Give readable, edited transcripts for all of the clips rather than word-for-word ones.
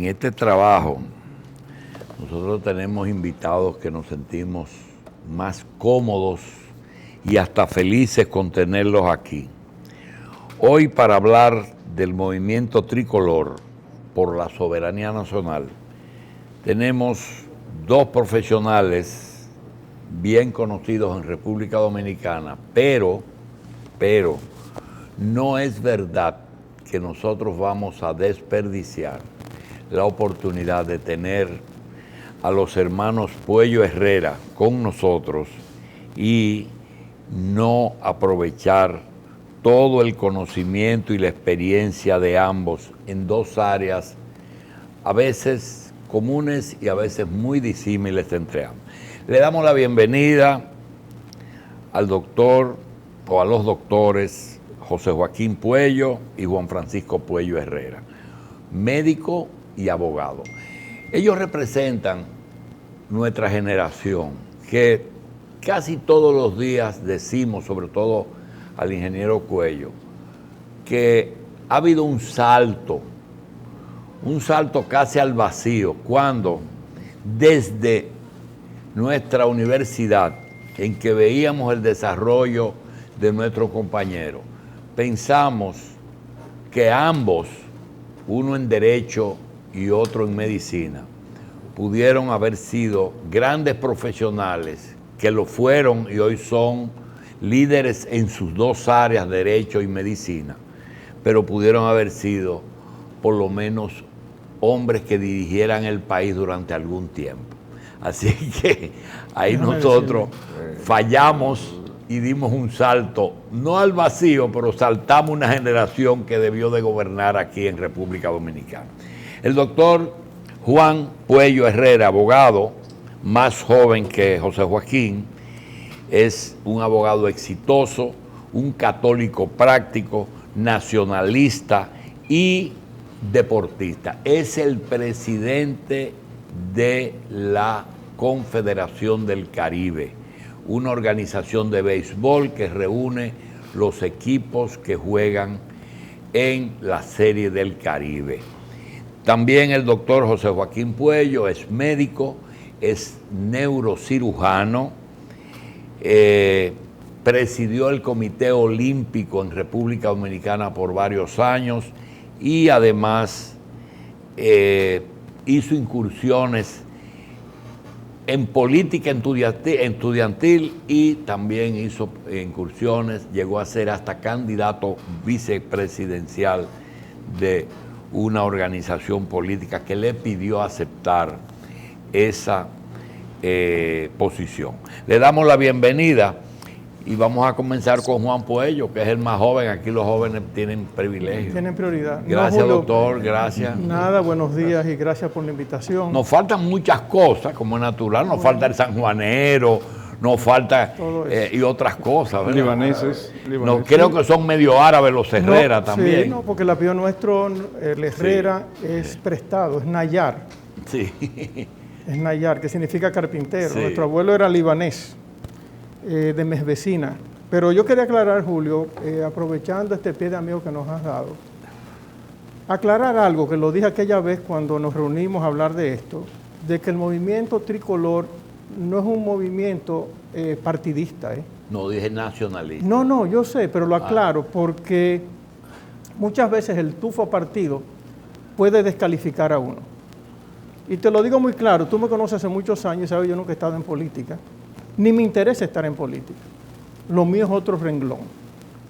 en este trabajo nosotros tenemos invitados que nos sentimos más cómodos y hasta felices con tenerlos aquí. Hoy, para hablar del movimiento tricolor por la soberanía nacional, tenemos dos profesionales bien conocidos en República Dominicana, pero no es verdad que nosotros vamos a desperdiciar la oportunidad de tener a los hermanos Puello Herrera con nosotros y no aprovechar todo el conocimiento y la experiencia de ambos en dos áreas a veces comunes y a veces muy disímiles entre ambos. Le damos la bienvenida al doctor o a los doctores José Joaquín Puello y Juan Francisco Puello Herrera, médico y abogado. Ellos representan nuestra generación, que casi todos los días decimos, sobre todo al ingeniero Puello, que ha habido un salto casi al vacío, cuando desde nuestra universidad, en que veíamos el desarrollo de nuestro compañero, pensamos que ambos, uno en Derecho y otro en Medicina, pudieron haber sido grandes profesionales, que lo fueron y hoy son líderes en sus dos áreas, Derecho y Medicina, pero pudieron haber sido por lo menos hombres que dirigieran el país durante algún tiempo. Así que ahí nosotros fallamos y dimos un salto, no al vacío, pero saltamos una generación que debió de gobernar aquí en República Dominicana. El doctor Juan Puello Herrera, abogado, más joven que José Joaquín, es un abogado exitoso, un católico práctico, nacionalista y deportista. Es el presidente de la Confederación del Caribe, una organización de béisbol que reúne los equipos que juegan en la Serie del Caribe. También el doctor José Joaquín Puello es médico, es neurocirujano, presidió el Comité Olímpico en República Dominicana por varios años y además hizo incursiones en política estudiantil y también hizo incursiones, llegó a ser hasta candidato vicepresidencial de una organización política que le pidió aceptar esa posición. Le damos la bienvenida y vamos a comenzar con Juan Puello, que es el más joven. Aquí los jóvenes tienen privilegio. Tienen prioridad. Gracias, no, Julio, doctor, gracias. Nada, buenos días y gracias por la invitación. Nos faltan muchas cosas, como es natural. Nos falta el sanjuanero, nos falta y otras cosas, ¿verdad? Libaneses. No, creo que son medio árabes los Herrera también. Sí, no, porque el apellido nuestro, el Herrera, es prestado, es Nayar. Sí. Es Nayar, que significa carpintero. Sí. Nuestro abuelo era libanés, de Mesvecina. Pero yo quería aclarar, Julio, aprovechando este pie de amigo que nos has dado, aclarar algo que lo dije aquella vez cuando nos reunimos a hablar de esto, de que el movimiento tricolor no es un movimiento partidista. No, dije nacionalista. No, yo sé, pero lo aclaro porque muchas veces el tufo partido puede descalificar a uno. Y te lo digo muy claro, tú me conoces hace muchos años y sabes yo nunca he estado en política, ni me interesa estar en política. Lo mío es otro renglón.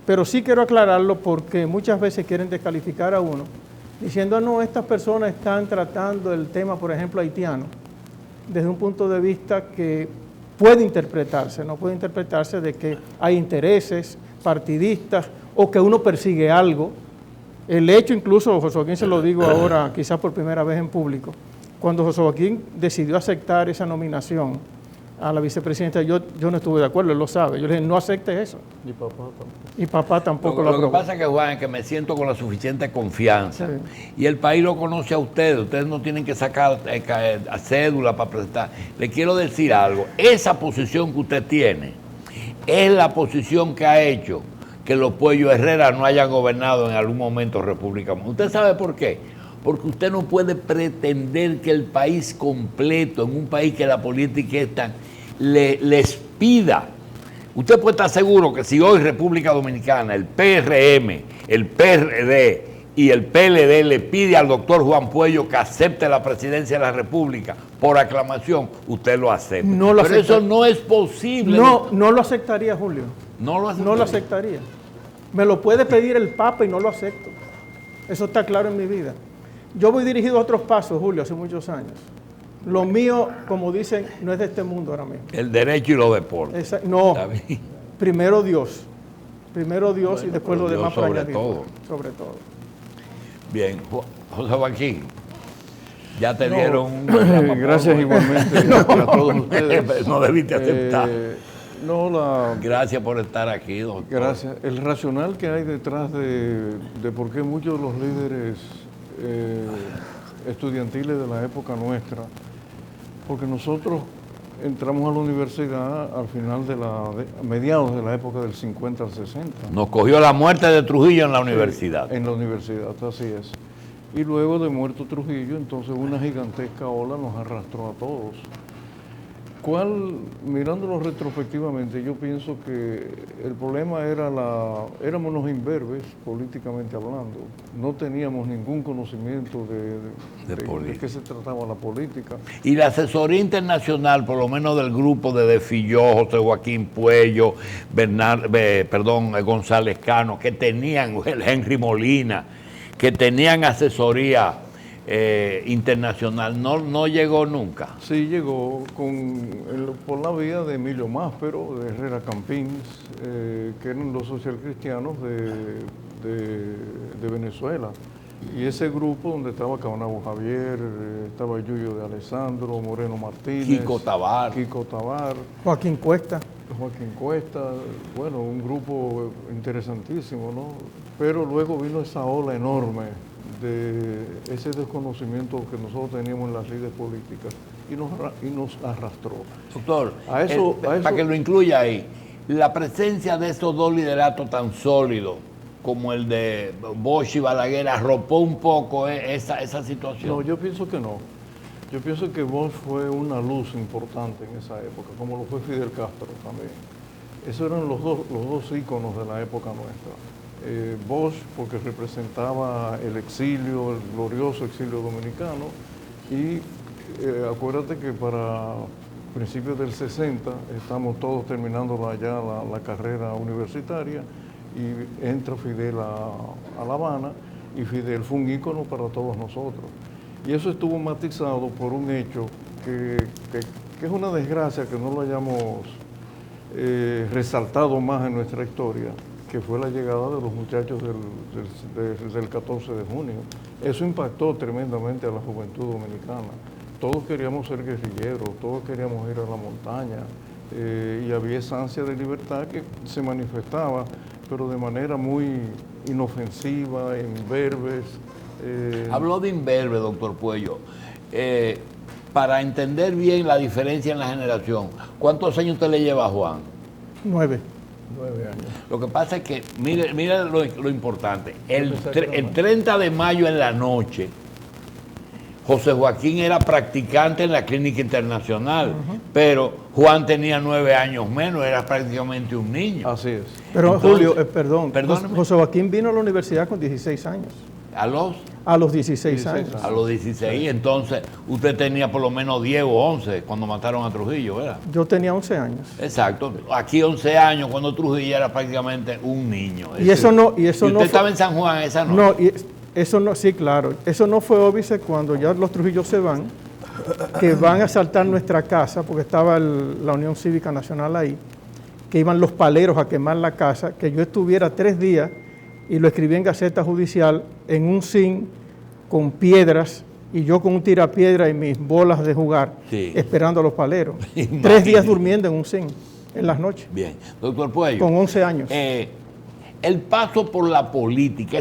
Pero sí quiero aclararlo porque muchas veces quieren descalificar a uno diciendo, no, estas personas están tratando el tema, por ejemplo, haitiano, desde un punto de vista que puede interpretarse, no puede interpretarse de que hay intereses partidistas o que uno persigue algo. El hecho, incluso, José Joaquín se lo digo ahora, quizás por primera vez en público, cuando José Joaquín decidió aceptar esa nominación a la vicepresidenta, yo no estuve de acuerdo, él lo sabe. Yo le dije, no acepte eso. Y papá tampoco lo aprobó. Lo que pasa es que, Juan, es que me siento con la suficiente confianza. Sí. Y el país lo conoce a ustedes. Ustedes no tienen que sacar a cédula para presentar. Le quiero decir algo. Esa posición que usted tiene es la posición que ha hecho que los Puello Herrera no hayan gobernado en algún momento República Dominicana. ¿Usted sabe por qué? porque usted no puede pretender que el país completo, en un país que la política es tan, les pida. Usted puede estar seguro que si hoy República Dominicana, el PRM, el PRD y el PLD le pide al doctor Juan Puello que acepte la presidencia de la República por aclamación, usted lo acepta. No lo Pero acepta. eso no es posible. No lo aceptaría, Julio. No lo aceptaría. No lo aceptaría. Me lo puede pedir el Papa y no lo acepto. Eso está claro en mi vida. Yo voy dirigido a otros pasos, Julio, hace muchos años. Lo mío, como dicen, no es de este mundo ahora mismo. El derecho y los deportes. No, primero Dios. Primero Dios, bueno, y después lo demás para sobre añadir. todo. Sobre todo. Bien, José Joaquín, ya te dieron un... Gracias igualmente a todos ustedes. No debiste aceptar. No, gracias por estar aquí, doctor. Gracias. El racional que hay detrás de por qué muchos de los líderes estudiantiles de la época nuestra, porque nosotros entramos a la universidad al final a mediados de la época del 50 al 60. Nos cogió la muerte de Trujillo en la universidad. En la universidad, así es. Y luego de muerto Trujillo, entonces una gigantesca ola nos arrastró a todos. Mirándolo retrospectivamente, yo pienso que el problema éramos unos imberbes, políticamente hablando. No teníamos ningún conocimiento de qué se trataba la política. Y la asesoría internacional, por lo menos del grupo de Filló, José Joaquín Puello, González Cano, que tenían, el Henry Molina, que tenían asesoría internacional, no llegó nunca. Sí, llegó por la vía de Emilio Máspero, de Herrera Campins, que eran los socialcristianos de Venezuela. Y ese grupo donde estaba Cabanabo Javier, estaba Yuyo de Alessandro, Moreno Martínez, Kiko Tabar, Joaquín Cuesta, bueno, un grupo interesantísimo, ¿no? Pero luego vino esa ola enorme de ese desconocimiento que nosotros teníamos en las líderes políticas y nos arrastró. Doctor, para que lo incluya ahí, la presencia de esos dos lideratos tan sólidos como el de Bosch y Balaguer arropó un poco esa situación. No, yo pienso que no. Yo pienso que Bosch fue una luz importante en esa época, como lo fue Fidel Castro también. Esos eran los dos íconos de la época nuestra. Bosch porque representaba el exilio, el glorioso exilio dominicano, y acuérdate que para principios del 60 estamos todos terminando ya la carrera universitaria y entra Fidel a La Habana, y Fidel fue un ícono para todos nosotros. Y eso estuvo matizado por un hecho que es una desgracia que no lo hayamos resaltado más en nuestra historia, que fue la llegada de los muchachos del 14 de junio. Eso impactó tremendamente a la juventud dominicana. Todos queríamos ser guerrilleros, todos queríamos ir a la montaña, y había esa ansia de libertad que se manifestaba, pero de manera muy inofensiva, imberbes. Habló de imberbe, doctor Puello. Para entender bien la diferencia en la generación, ¿cuántos años usted le lleva a Juan? 9. 9 años. Lo que pasa es que, mire lo importante, el 30 de mayo en la noche, José Joaquín era practicante en la Clínica Internacional, pero Juan tenía 9 años menos, era prácticamente un niño. Así es. Pero entonces, Julio, perdóname. José Joaquín vino a la universidad con 16 años. A los 16 años. A los 16, entonces usted tenía por lo menos 10 o 11 cuando mataron a Trujillo, ¿verdad? Yo tenía 11 años. Exacto, aquí 11 años cuando Trujillo era prácticamente un niño. Y usted estaba en San Juan esa noche. No, y eso no, sí, claro. Eso no fue óbice cuando ya los Trujillos se van, que van a asaltar nuestra casa, porque estaba la Unión Cívica Nacional ahí, que iban los paleros a quemar la casa, que yo estuviera 3 días y lo escribí en Gaceta Judicial en un zinc con piedras, y yo con un tirapiedra y mis bolas de jugar, esperando a los paleros. 3 días durmiendo en un zinc en las noches. Bien, doctor Puello. Con 11 años. El paso por la política,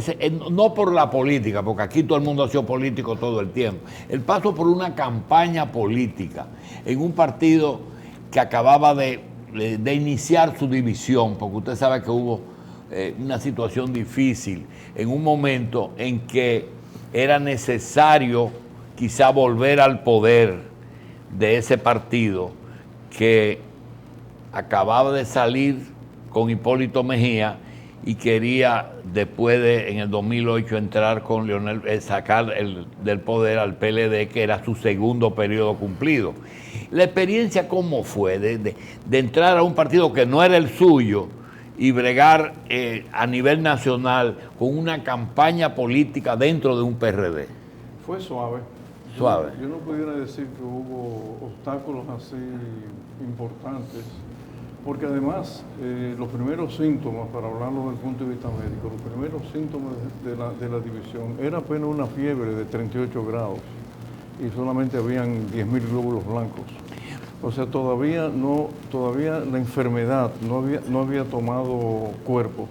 no por la política, porque aquí todo el mundo ha sido político todo el tiempo, el paso por una campaña política en un partido que acababa de iniciar su división, porque usted sabe que hubo una situación difícil en un momento en que era necesario quizá volver al poder de ese partido que acababa de salir con Hipólito Mejía y quería después en el 2008 entrar con Leonel, sacar del poder al PLD, que era su segundo periodo cumplido. La experiencia, ¿cómo fue? De entrar a un partido que no era el suyo y bregar a nivel nacional con una campaña política dentro de un PRD. Fue suave. Suave. Yo no pudiera decir que hubo obstáculos así importantes, porque además los primeros síntomas, para hablarlo desde el punto de vista médico, los primeros síntomas de la división era apenas una fiebre de 38 grados y solamente habían 10.000 glóbulos blancos. O sea, todavía la enfermedad no había tomado cuerpo,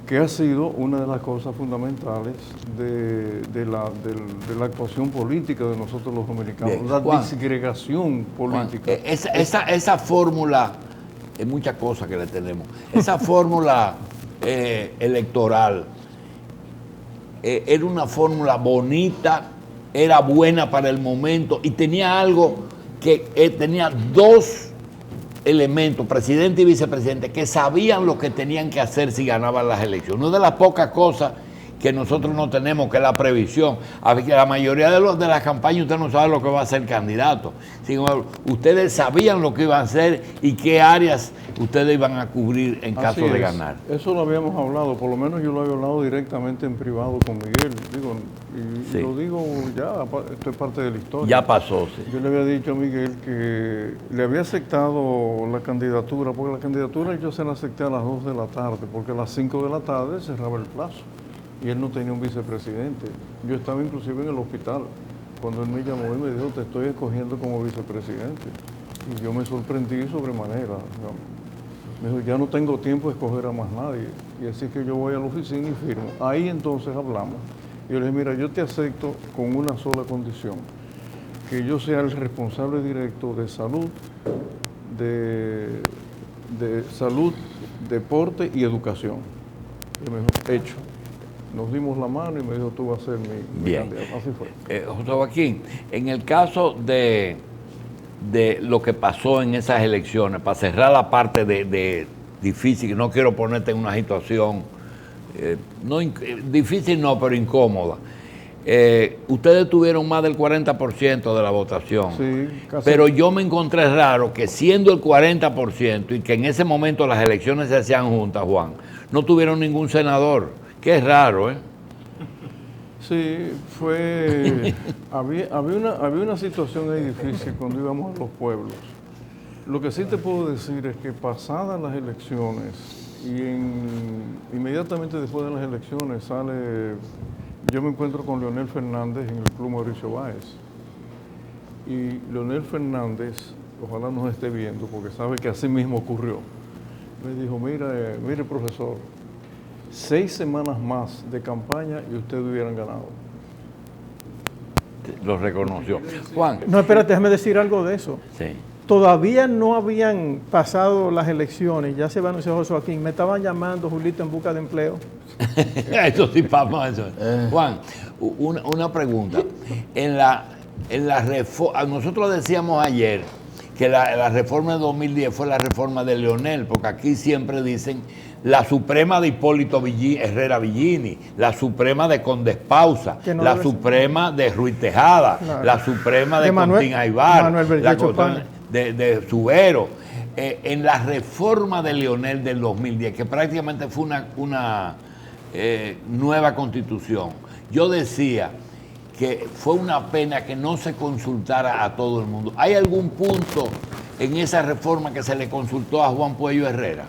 que ha sido una de las cosas fundamentales de la actuación política de nosotros los dominicanos, bien, la Juan, disgregación política. Juan, esa fórmula, es muchas cosas que le tenemos, esa fórmula electoral era una fórmula bonita, era buena para el momento y tenía algo que tenía dos elementos, presidente y vicepresidente, que sabían lo que tenían que hacer si ganaban las elecciones. Una de las pocas cosas que nosotros no tenemos, que es la previsión. La mayoría de las campañas usted no sabe lo que va a hacer el candidato. Ustedes sabían lo que iban a hacer y qué áreas ustedes iban a cubrir en caso de ganar. Eso lo habíamos hablado, por lo menos yo lo había hablado directamente en privado con Miguel. Sí. Lo digo ya, esto es parte de la historia. Ya pasó, sí. Yo le había dicho a Miguel que le había aceptado la candidatura, porque la candidatura yo se la acepté a las 2 de la tarde, porque a las 5 de la tarde cerraba el plazo. Y él no tenía un vicepresidente. Yo estaba inclusive en el hospital cuando él me llamó y me dijo, te estoy escogiendo como vicepresidente. Y yo me sorprendí sobremanera. Me dijo, ya no tengo tiempo de escoger a más nadie. Y así que yo voy a la oficina y firmo. Ahí entonces hablamos. Y yo le dije, mira, yo te acepto con una sola condición, que yo sea el responsable directo de salud, de salud, deporte y educación. Y me dijo, hecho. Nos dimos la mano y me dijo, tú vas a ser mi candidato. Así fue. José Joaquín, en el caso de lo que pasó en esas elecciones, para cerrar la parte de difícil, no quiero ponerte en una situación difícil no, pero incómoda. Ustedes tuvieron más del 40% de la votación. Sí, casi. Pero yo me encontré raro que siendo el 40% y que en ese momento las elecciones se hacían juntas, Juan, no tuvieron ningún senador. Qué raro, ¿eh? Sí, había una situación ahí difícil cuando íbamos a los pueblos. Lo que sí te puedo decir es que pasadas las elecciones y inmediatamente después de las elecciones yo me encuentro con Leonel Fernández en el Club Mauricio Báez. Y Leonel Fernández, ojalá nos esté viendo porque sabe que así mismo ocurrió, me dijo, mire profesor, 6 semanas más de campaña y ustedes hubieran ganado. Lo reconoció. Juan. No, espérate, déjame decir algo de eso. Sí. Todavía no habían pasado las elecciones, ya se va a anunciar José Joaquín. Me estaban llamando, Julito, en busca de empleo. Eso sí, papá. Eso. Juan, una pregunta. En la reforma, nosotros decíamos ayer que la reforma de 2010 fue la reforma de Leonel, porque aquí siempre dicen la suprema de Hipólito Herrera Villini, la suprema de Conde Espausa, no la suprema de Ruiz Tejada, claro, la suprema de Contín Aybar, la de Subero. En la reforma de Leonel del 2010, que prácticamente fue una nueva constitución, yo decía que fue una pena que no se consultara a todo el mundo. ¿Hay algún punto en esa reforma que se le consultó a Juan Puello Herrera?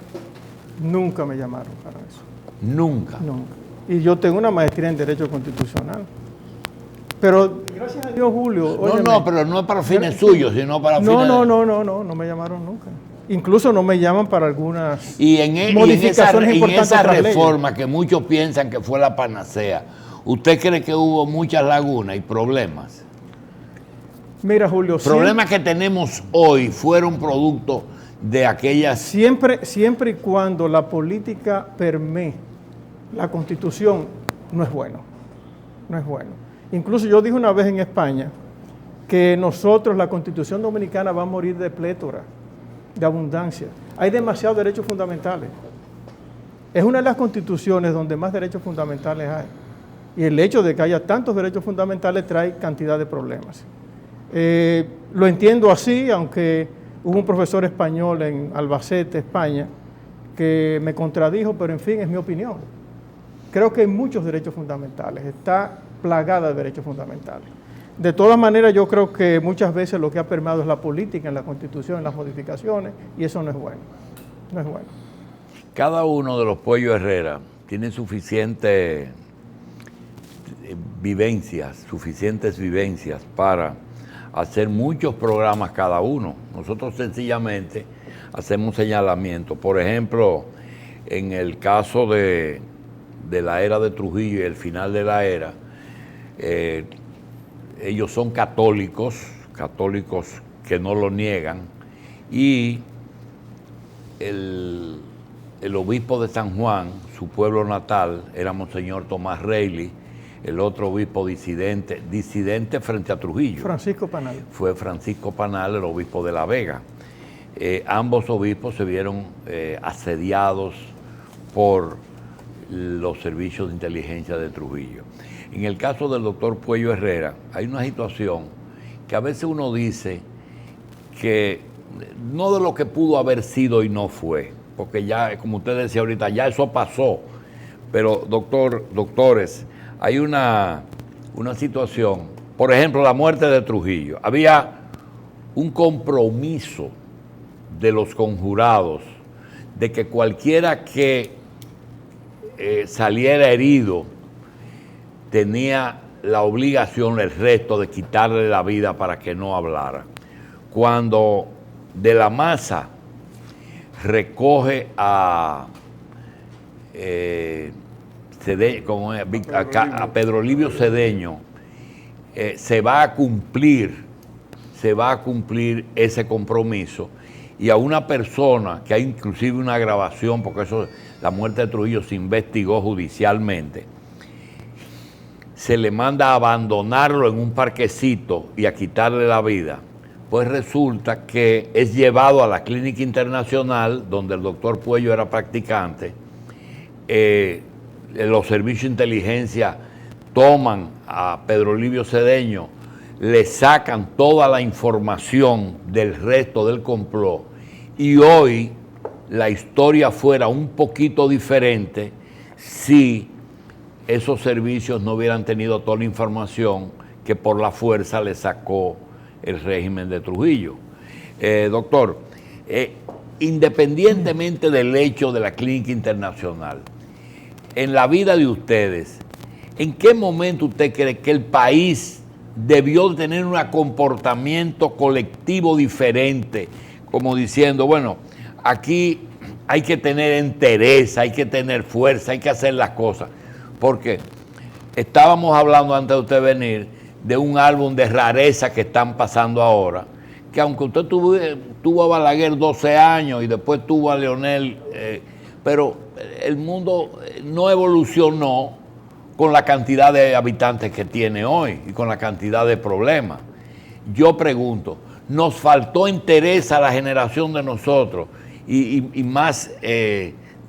Nunca me llamaron para eso. ¿Nunca? Nunca. Y yo tengo una maestría en Derecho Constitucional. Pero, gracias a Dios, Julio... No, pero no es para fines suyos, sino para fines... No me llamaron nunca. Incluso no me llaman para algunas modificaciones importantes. En esa reforma que muchos piensan que fue la panacea, ¿usted cree que hubo muchas lagunas y problemas? Mira, Julio... Problemas que tenemos hoy fueron producto de aquellas... Siempre y cuando la política permee la Constitución, no es bueno. No es bueno. Incluso yo dije una vez en España que nosotros, la Constitución Dominicana, va a morir de plétora, de abundancia. Hay demasiados derechos fundamentales. Es una de las constituciones donde más derechos fundamentales hay. Y el hecho de que haya tantos derechos fundamentales trae cantidad de problemas. Lo entiendo así, aunque hubo un profesor español en Albacete, España, que me contradijo, pero en fin, es mi opinión. Creo que hay muchos derechos fundamentales, está plagada de derechos fundamentales. De todas maneras, yo creo que muchas veces lo que ha permeado es la política en la Constitución, en las modificaciones, y eso no es bueno. No es bueno. Cada uno de los Puello Herrera tiene suficientes vivencias para hacer muchos programas cada uno. Nosotros sencillamente hacemos señalamientos. Por ejemplo, en el caso de la era de Trujillo y el final de la era, ellos son católicos que no lo niegan, y el obispo de San Juan, su pueblo natal, era Monseñor Tomás Reilly, el otro obispo disidente frente a Trujillo. Francisco Panal. Fue Francisco Panal, el obispo de La Vega. Ambos obispos se vieron asediados por los servicios de inteligencia de Trujillo. En el caso del doctor Puello Herrera, hay una situación que a veces uno dice que no de lo que pudo haber sido y no fue, porque ya, como usted decía ahorita, ya eso pasó. Pero, doctores, hay una situación, por ejemplo, la muerte de Trujillo. Había un compromiso de los conjurados de que cualquiera que saliera herido tenía la obligación, el resto, de quitarle la vida para que no hablara. Cuando De la Maza recoge a Pedro Livio Cedeño, se va a cumplir ese compromiso, y a una persona que hay inclusive una grabación, porque la muerte de Trujillo se investigó judicialmente, se le manda a abandonarlo en un parquecito y a quitarle la vida. Pues resulta que es llevado a la Clínica Internacional, donde el doctor Puello era practicante. Los servicios de inteligencia toman a Pedro Livio Cedeño, le sacan toda la información del resto del complot, y hoy la historia fuera un poquito diferente si esos servicios no hubieran tenido toda la información que por la fuerza le sacó el régimen de Trujillo. Doctor, independientemente del hecho de la Clínica Internacional, en la vida de ustedes, ¿en qué momento usted cree que el país debió tener un comportamiento colectivo diferente, como diciendo, bueno, aquí hay que tener entereza, hay que tener fuerza, hay que hacer las cosas? Porque estábamos hablando antes de usted venir de un álbum de rareza que están pasando ahora, que aunque usted tuvo a Balaguer 12 años y después tuvo a Leonel, pero el mundo no evolucionó con la cantidad de habitantes que tiene hoy y con la cantidad de problemas. Yo pregunto, ¿nos faltó interés a la generación de nosotros y más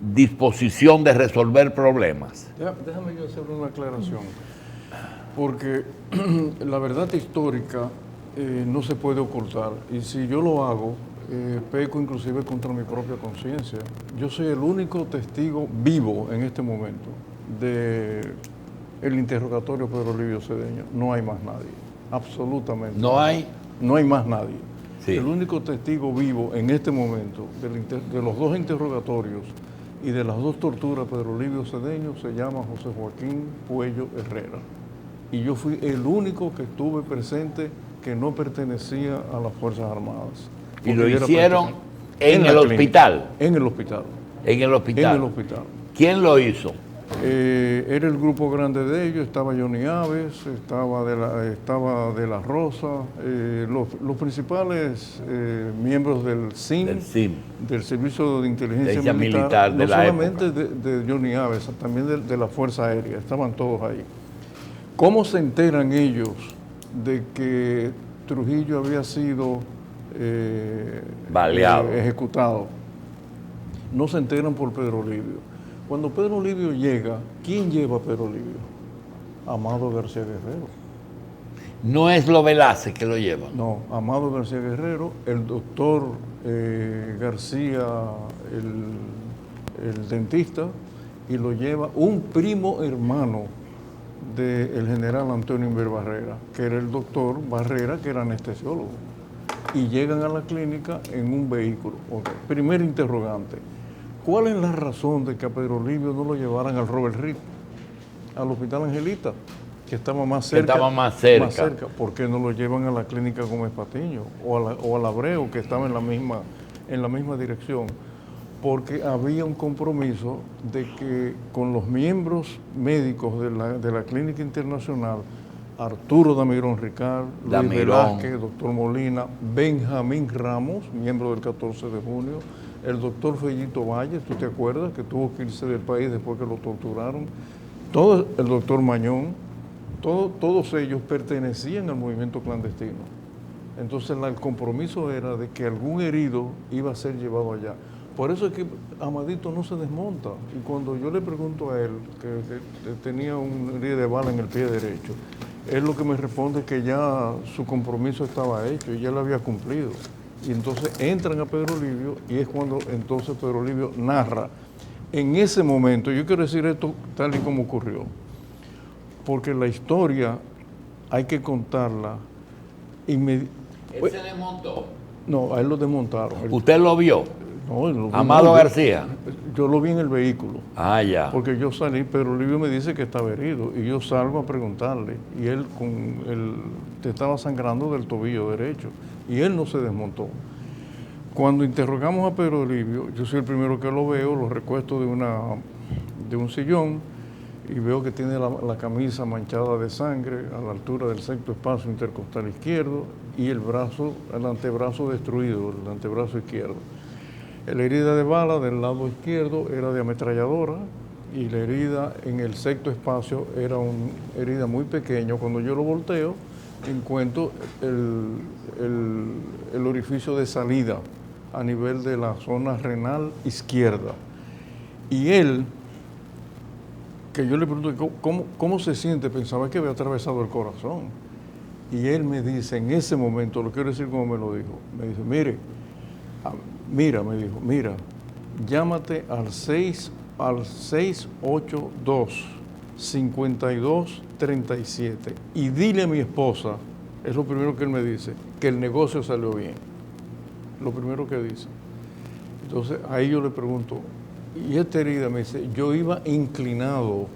disposición de resolver problemas? Déjame yo hacer una aclaración, porque la verdad histórica no se puede ocultar, y si yo lo hago, peco inclusive contra mi propia conciencia. Yo soy el único testigo vivo en este momento del interrogatorio de Pedro Livio Cedeño. No hay más nadie, absolutamente. ¿No hay? No hay más nadie. Sí. El único testigo vivo en este momento de los dos interrogatorios y de las dos torturas de Pedro Livio Cedeño se llama José Joaquín Puello Herrera. Y yo fui el único que estuve presente que no pertenecía a las Fuerzas Armadas. ¿Y lo hicieron en el hospital? En el hospital. ¿En el hospital? En el hospital. ¿Quién lo hizo? Era el grupo grande de ellos, estaba Johnny Aves, estaba de la Rosa, los principales miembros del SIM, del Servicio de Inteligencia Militar, no solamente de Johnny Aves, también de la Fuerza Aérea, estaban todos ahí. ¿Cómo se enteran ellos de que Trujillo había sido baleado, ejecutado? No se enteran por Pedro Livio. Cuando Pedro Livio llega, ¿quién lleva a Pedro Livio? Amado García Guerrero. No es lo Velázquez que lo lleva. No, Amado García Guerrero, el doctor García, el dentista, y lo lleva un primo hermano del general Antonio Inver Barrera, que era el doctor Barrera, que era anestesiólogo. Y llegan a la clínica en un vehículo. Okay. Primer interrogante, ¿cuál es la razón de que a Pedro Livio no lo llevaran al Robert Reed, al Hospital Angelita, que estaba más cerca? Más cerca. ¿Por qué no lo llevan a la clínica Gómez Patiño o al Abreu, que estaba en la misma dirección? Porque había un compromiso de que con los miembros médicos de la Clínica Internacional, Arturo Damirón Ricard, Luis Velázquez, doctor Molina, Benjamín Ramos, miembro del 14 de junio, el doctor Fellito Valle, ¿tú te acuerdas? Que tuvo que irse del país después que lo torturaron, el doctor Mañón, todos ellos pertenecían al movimiento clandestino. Entonces el compromiso era de que algún herido iba a ser llevado allá. Por eso es que Amadito no se desmonta. Y cuando yo le pregunto a él, que tenía una herida de bala en el pie derecho, él lo que me responde es que ya su compromiso estaba hecho y ya lo había cumplido. Y entonces entran a Pedro Livio y es cuando entonces Pedro Livio narra. En ese momento, yo quiero decir esto tal y como ocurrió, porque la historia hay que contarla inmediatamente. ¿Él se desmontó? No, a él lo desmontaron. ¿Usted lo vio? No, Amado García. Yo lo vi en el vehículo. Ah, ya. Porque yo salí, pero Livio me dice que estaba herido y yo salgo a preguntarle y él te estaba sangrando del tobillo derecho y él no se desmontó. Cuando interrogamos a Pedro Livio, yo soy el primero que lo veo, lo recuesto de un sillón y veo que tiene la camisa manchada de sangre a la altura del sexto espacio intercostal izquierdo y el antebrazo destruido, el antebrazo izquierdo. La herida de bala del lado izquierdo era de ametralladora y la herida en el sexto espacio era una herida muy pequeña. Cuando yo lo volteo, encuentro el orificio de salida a nivel de la zona renal izquierda. Y él, que yo le pregunto, ¿cómo se siente? Pensaba que había atravesado el corazón. Y él me dice, en ese momento, lo quiero decir como me lo dijo, me dice, mira, llámate al 682-5237 y dile a mi esposa, es lo primero que él me dice, que el negocio salió bien. Lo primero que dice. Entonces, ahí yo le pregunto, y esta herida me dice, yo iba inclinado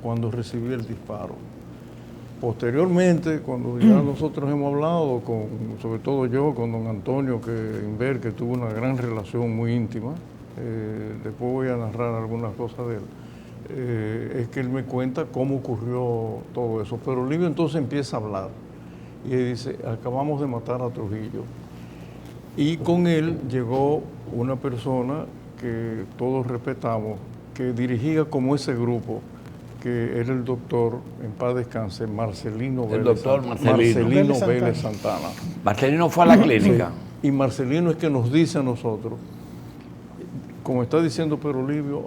cuando recibí el disparo. Posteriormente, cuando ya nosotros hemos hablado, sobre todo yo, con don Antonio Inver, que tuvo una gran relación muy íntima, después voy a narrar algunas cosas de él, es que él me cuenta cómo ocurrió todo eso. Pero Livio entonces empieza a hablar y él dice, acabamos de matar a Trujillo. Y con él llegó una persona que todos respetamos, que dirigía como ese grupo, que era el doctor, en paz descanse, Marcelino Vélez Santana. Marcelino fue a la clínica. Y Marcelino es que nos dice a nosotros, como está diciendo Pedro Livio,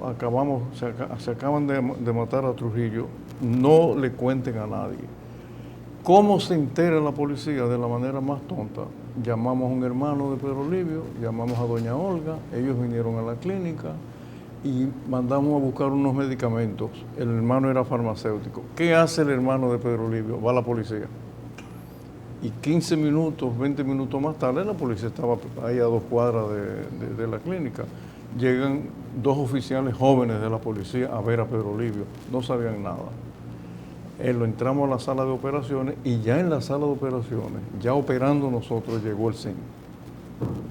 se acaban de matar a Trujillo, no le cuenten a nadie. ¿Cómo se entera la policía? De la manera más tonta. Llamamos a un hermano de Pedro Livio, llamamos a doña Olga, ellos vinieron a la clínica y mandamos a buscar unos medicamentos. El hermano era farmacéutico. ¿Qué hace el hermano de Pedro Livio? Va a la policía. Y 15 minutos, 20 minutos más tarde, la policía estaba ahí a 2 cuadras de la clínica. Llegan 2 oficiales jóvenes de la policía a ver a Pedro Livio. No sabían nada. Lo entramos a la sala de operaciones y ya en la sala de operaciones, ya operando nosotros, llegó el CIN.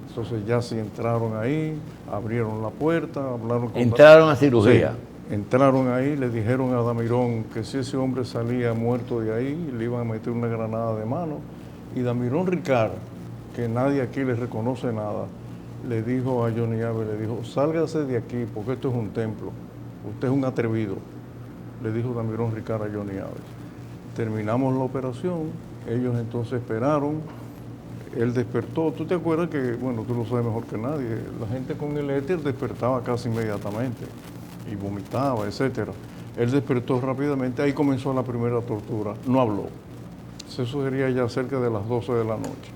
Entonces ya sí entraron ahí, abrieron la puerta, hablaron con... ¿Entraron a cirugía? Sí, entraron ahí, le dijeron a Damirón que si ese hombre salía muerto de ahí, le iban a meter una granada de mano. Y Damirón Ricard, que nadie aquí le reconoce nada, le dijo a Johnny Aves, le dijo, sálgase de aquí porque esto es un templo, usted es un atrevido, le dijo Damirón Ricard a Johnny Aves. terminamos la operación, ellos entonces esperaron, él despertó. ¿Tú te acuerdas que, bueno, tú lo sabes mejor que nadie, la gente con el éter despertaba casi inmediatamente y vomitaba, etcétera? Él despertó rápidamente, ahí comenzó la primera tortura, no habló. Eso sería ya cerca de las 12 de la noche.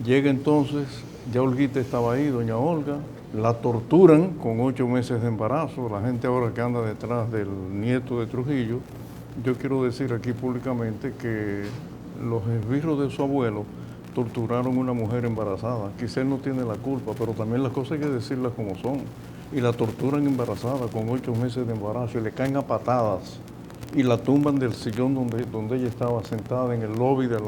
Llega entonces, ya Olguita estaba ahí, doña Olga, la torturan con 8 meses de embarazo. La gente ahora que anda detrás del nieto de Trujillo, yo quiero decir aquí públicamente que los esbirros de su abuelo torturaron a una mujer embarazada. Quizá él no tiene la culpa, pero también las cosas hay que decirlas como son. Y la torturan embarazada con 8 meses de embarazo y le caen a patadas y la tumban del sillón donde ella estaba sentada en el lobby del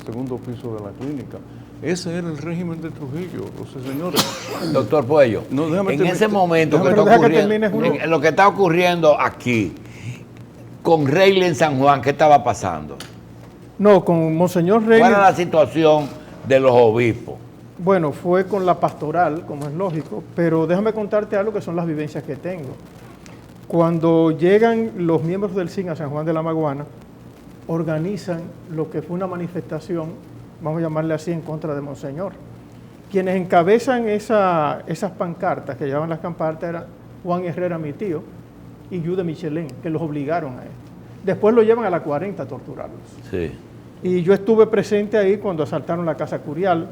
segundo piso de la clínica. Ese era el régimen de Trujillo, señores. Doctor Puello, No, en ese momento lo que está ocurriendo aquí, con Reilly en San Juan, ¿qué estaba pasando? No, con Monseñor Reilly. ¿Cuál era la situación de los obispos? Bueno, fue con la pastoral, como es lógico, pero déjame contarte algo que son las vivencias que tengo. Cuando llegan los miembros del CIN a San Juan de la Maguana, organizan lo que fue una manifestación, vamos a llamarle así, en contra de Monseñor. Quienes encabezan esas pancartas, que llevaban las pancartas, eran Juan Herrera, mi tío, y Jude Michelin, que los obligaron a esto. Después lo llevan a la 40 a torturarlos. Sí. Y yo estuve presente ahí cuando asaltaron la Casa Curial.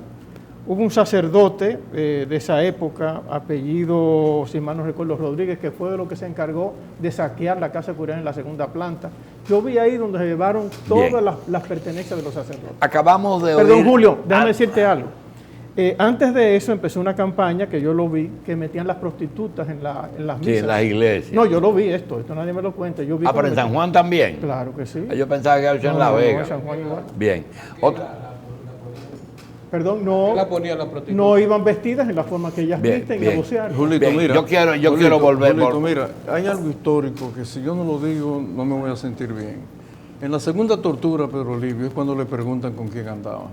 Hubo un sacerdote de esa época, apellido, si mal no recuerdo, Rodríguez, que fue de lo que se encargó de saquear la Casa Curial en la segunda planta. Yo vi ahí donde se llevaron todas las pertenencias de los sacerdotes. Acabamos de Perdón, oír... Julio, déjame decirte algo. Antes de eso empezó una campaña que yo lo vi, que metían las prostitutas en las misas. Sí, en las iglesias. No, yo lo vi esto nadie me lo cuenta. Yo vi Pero en San Juan también. Claro que sí. Yo pensaba que era en La Vega. en San Juan igual. Bien. Perdón, no, no iban vestidas en la forma que ellas visten y a vocear. Julito, Bien, mira, yo quiero volver. Julito, mira, hay algo histórico que si yo no lo digo no me voy a sentir bien. En la segunda tortura, Pedro Livio, es cuando le preguntan con quién andaba.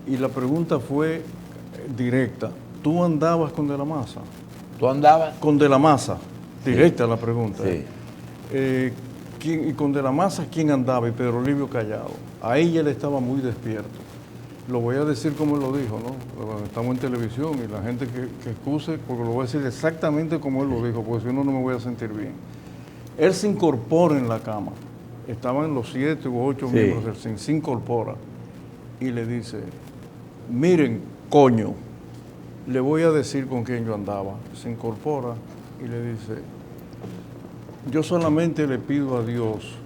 Y la pregunta fue directa. ¿Tú andabas con De la Maza? ¿Tú andabas? Con De la Maza. Directa la pregunta. Sí. Y con De la Maza, ¿quién andaba? Y Pedro Livio callado. Ahí él estaba muy despierto. Lo voy a decir como él lo dijo, ¿no? Estamos en televisión y la gente que excuse, porque lo voy a decir exactamente como él lo dijo, porque si no, no me voy a sentir bien. Él se incorpora en la cama. Estaban los 7 u 8 miembros del CIN, se incorpora y le dice, miren, coño, le voy a decir con quién yo andaba. Se incorpora y le dice, yo solamente le pido a Dios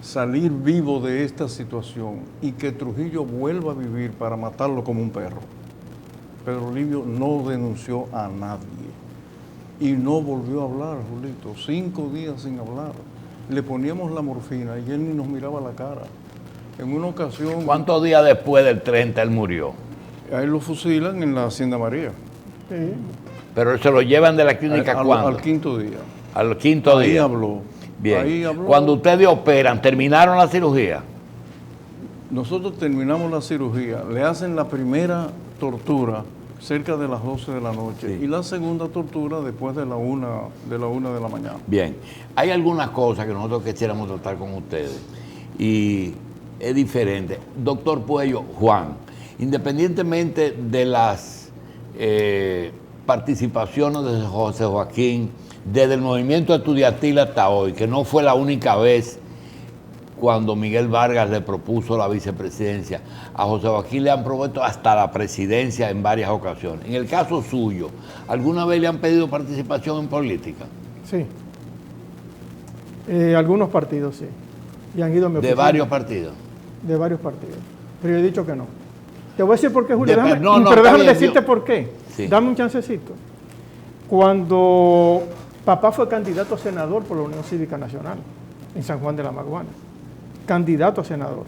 salir vivo de esta situación y que Trujillo vuelva a vivir para matarlo como un perro. Pedro Livio no denunció a nadie y no volvió a hablar, Julito, 5 días sin hablar. Le poníamos la morfina y él ni nos miraba la cara. En una ocasión... ¿Cuántos días después del 30 él murió? A él lo fusilan en la Hacienda María. Sí. Pero se lo llevan de la clínica ¿cuándo? Al 5.º día. Al 5.º día. Ahí habló. Bien. Ahí habló. Cuando ustedes operan, ¿terminaron la cirugía? Nosotros terminamos la cirugía, le hacen la primera tortura cerca de las 12 de la noche y la segunda tortura después de la 1 de la mañana. Bien. Hay algunas cosas que nosotros quisiéramos tratar con ustedes y es diferente. Doctor Puello, Juan, independientemente de las participaciones de José Joaquín, desde el movimiento estudiantil hasta hoy, que no fue la única vez cuando Miguel Vargas le propuso la vicepresidencia, a José Joaquín le han propuesto hasta la presidencia en varias ocasiones. En el caso suyo, ¿alguna vez le han pedido participación en política? Sí. Algunos partidos, sí. Y han ido a mi oficina. ¿De varios partidos? De varios partidos. Pero yo he dicho que no. Te voy a decir por qué, Julio. Pero déjame decirte por qué. Sí. Dame un chancecito. Cuando papá fue candidato a senador por la Unión Cívica Nacional en San Juan de la Maguana, candidato a senador.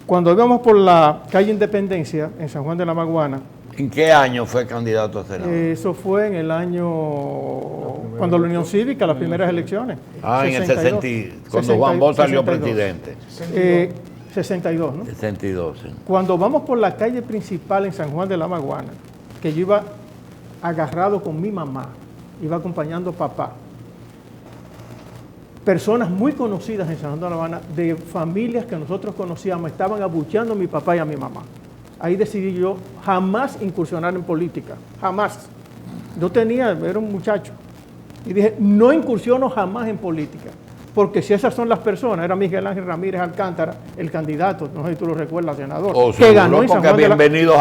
Cuando íbamos por la calle Independencia en San Juan de la Maguana. ¿En qué año fue candidato a senador? Eso fue en el año, cuando la Unión Cívica, las primeras elecciones. En el 60, cuando Juan Bosch salió presidente. 62, ¿no? 62, sí. Cuando vamos por la calle principal en San Juan de la Maguana, que yo iba agarrado con mi mamá, iba acompañando a papá, personas muy conocidas en San Juan de la Maguana, de familias que nosotros conocíamos, estaban abucheando a mi papá y a mi mamá. Ahí decidí yo jamás incursionar en política, jamás. Era un muchacho. Y dije, no incursiono jamás en política. Porque si esas son las personas, era Miguel Ángel Ramírez Alcántara, el candidato, no sé si tú lo recuerdas, senador, que ganó en San Juan de la Maguana. Bienvenidos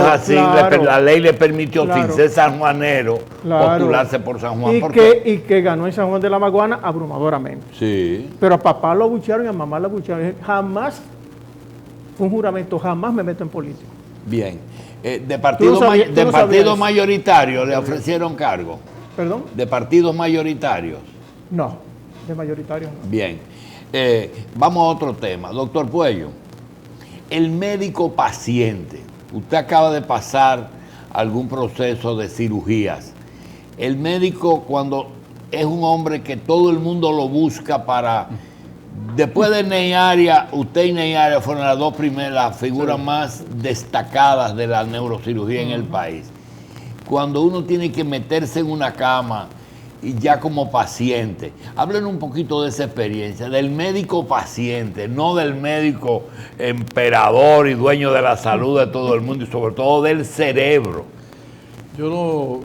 a Sin, la ley le permitió, sin ser sanjuanero, postularse por San Juan. Y que ganó en San Juan de la Maguana abrumadoramente. Sí. Pero a papá lo abuchearon y a mamá lo abuchearon. Jamás, fue un juramento, jamás me meto en política. Bien. ¿De partidos mayoritarios le ofrecieron cargo? ¿Perdón? ¿De partidos mayoritarios? No, de mayoritarios no. Bien. Vamos a otro tema. Doctor Puello, el médico paciente, usted acaba de pasar algún proceso de cirugías. El médico, cuando es un hombre que todo el mundo lo busca para... Después de Neyaria, usted y Neyaria fueron las dos primeras figuras más destacadas de la neurocirugía en el país. Cuando uno tiene que meterse en una cama y ya como paciente, hablen un poquito de esa experiencia, del médico paciente, no del médico emperador y dueño de la salud de todo el mundo y sobre todo del cerebro. Yo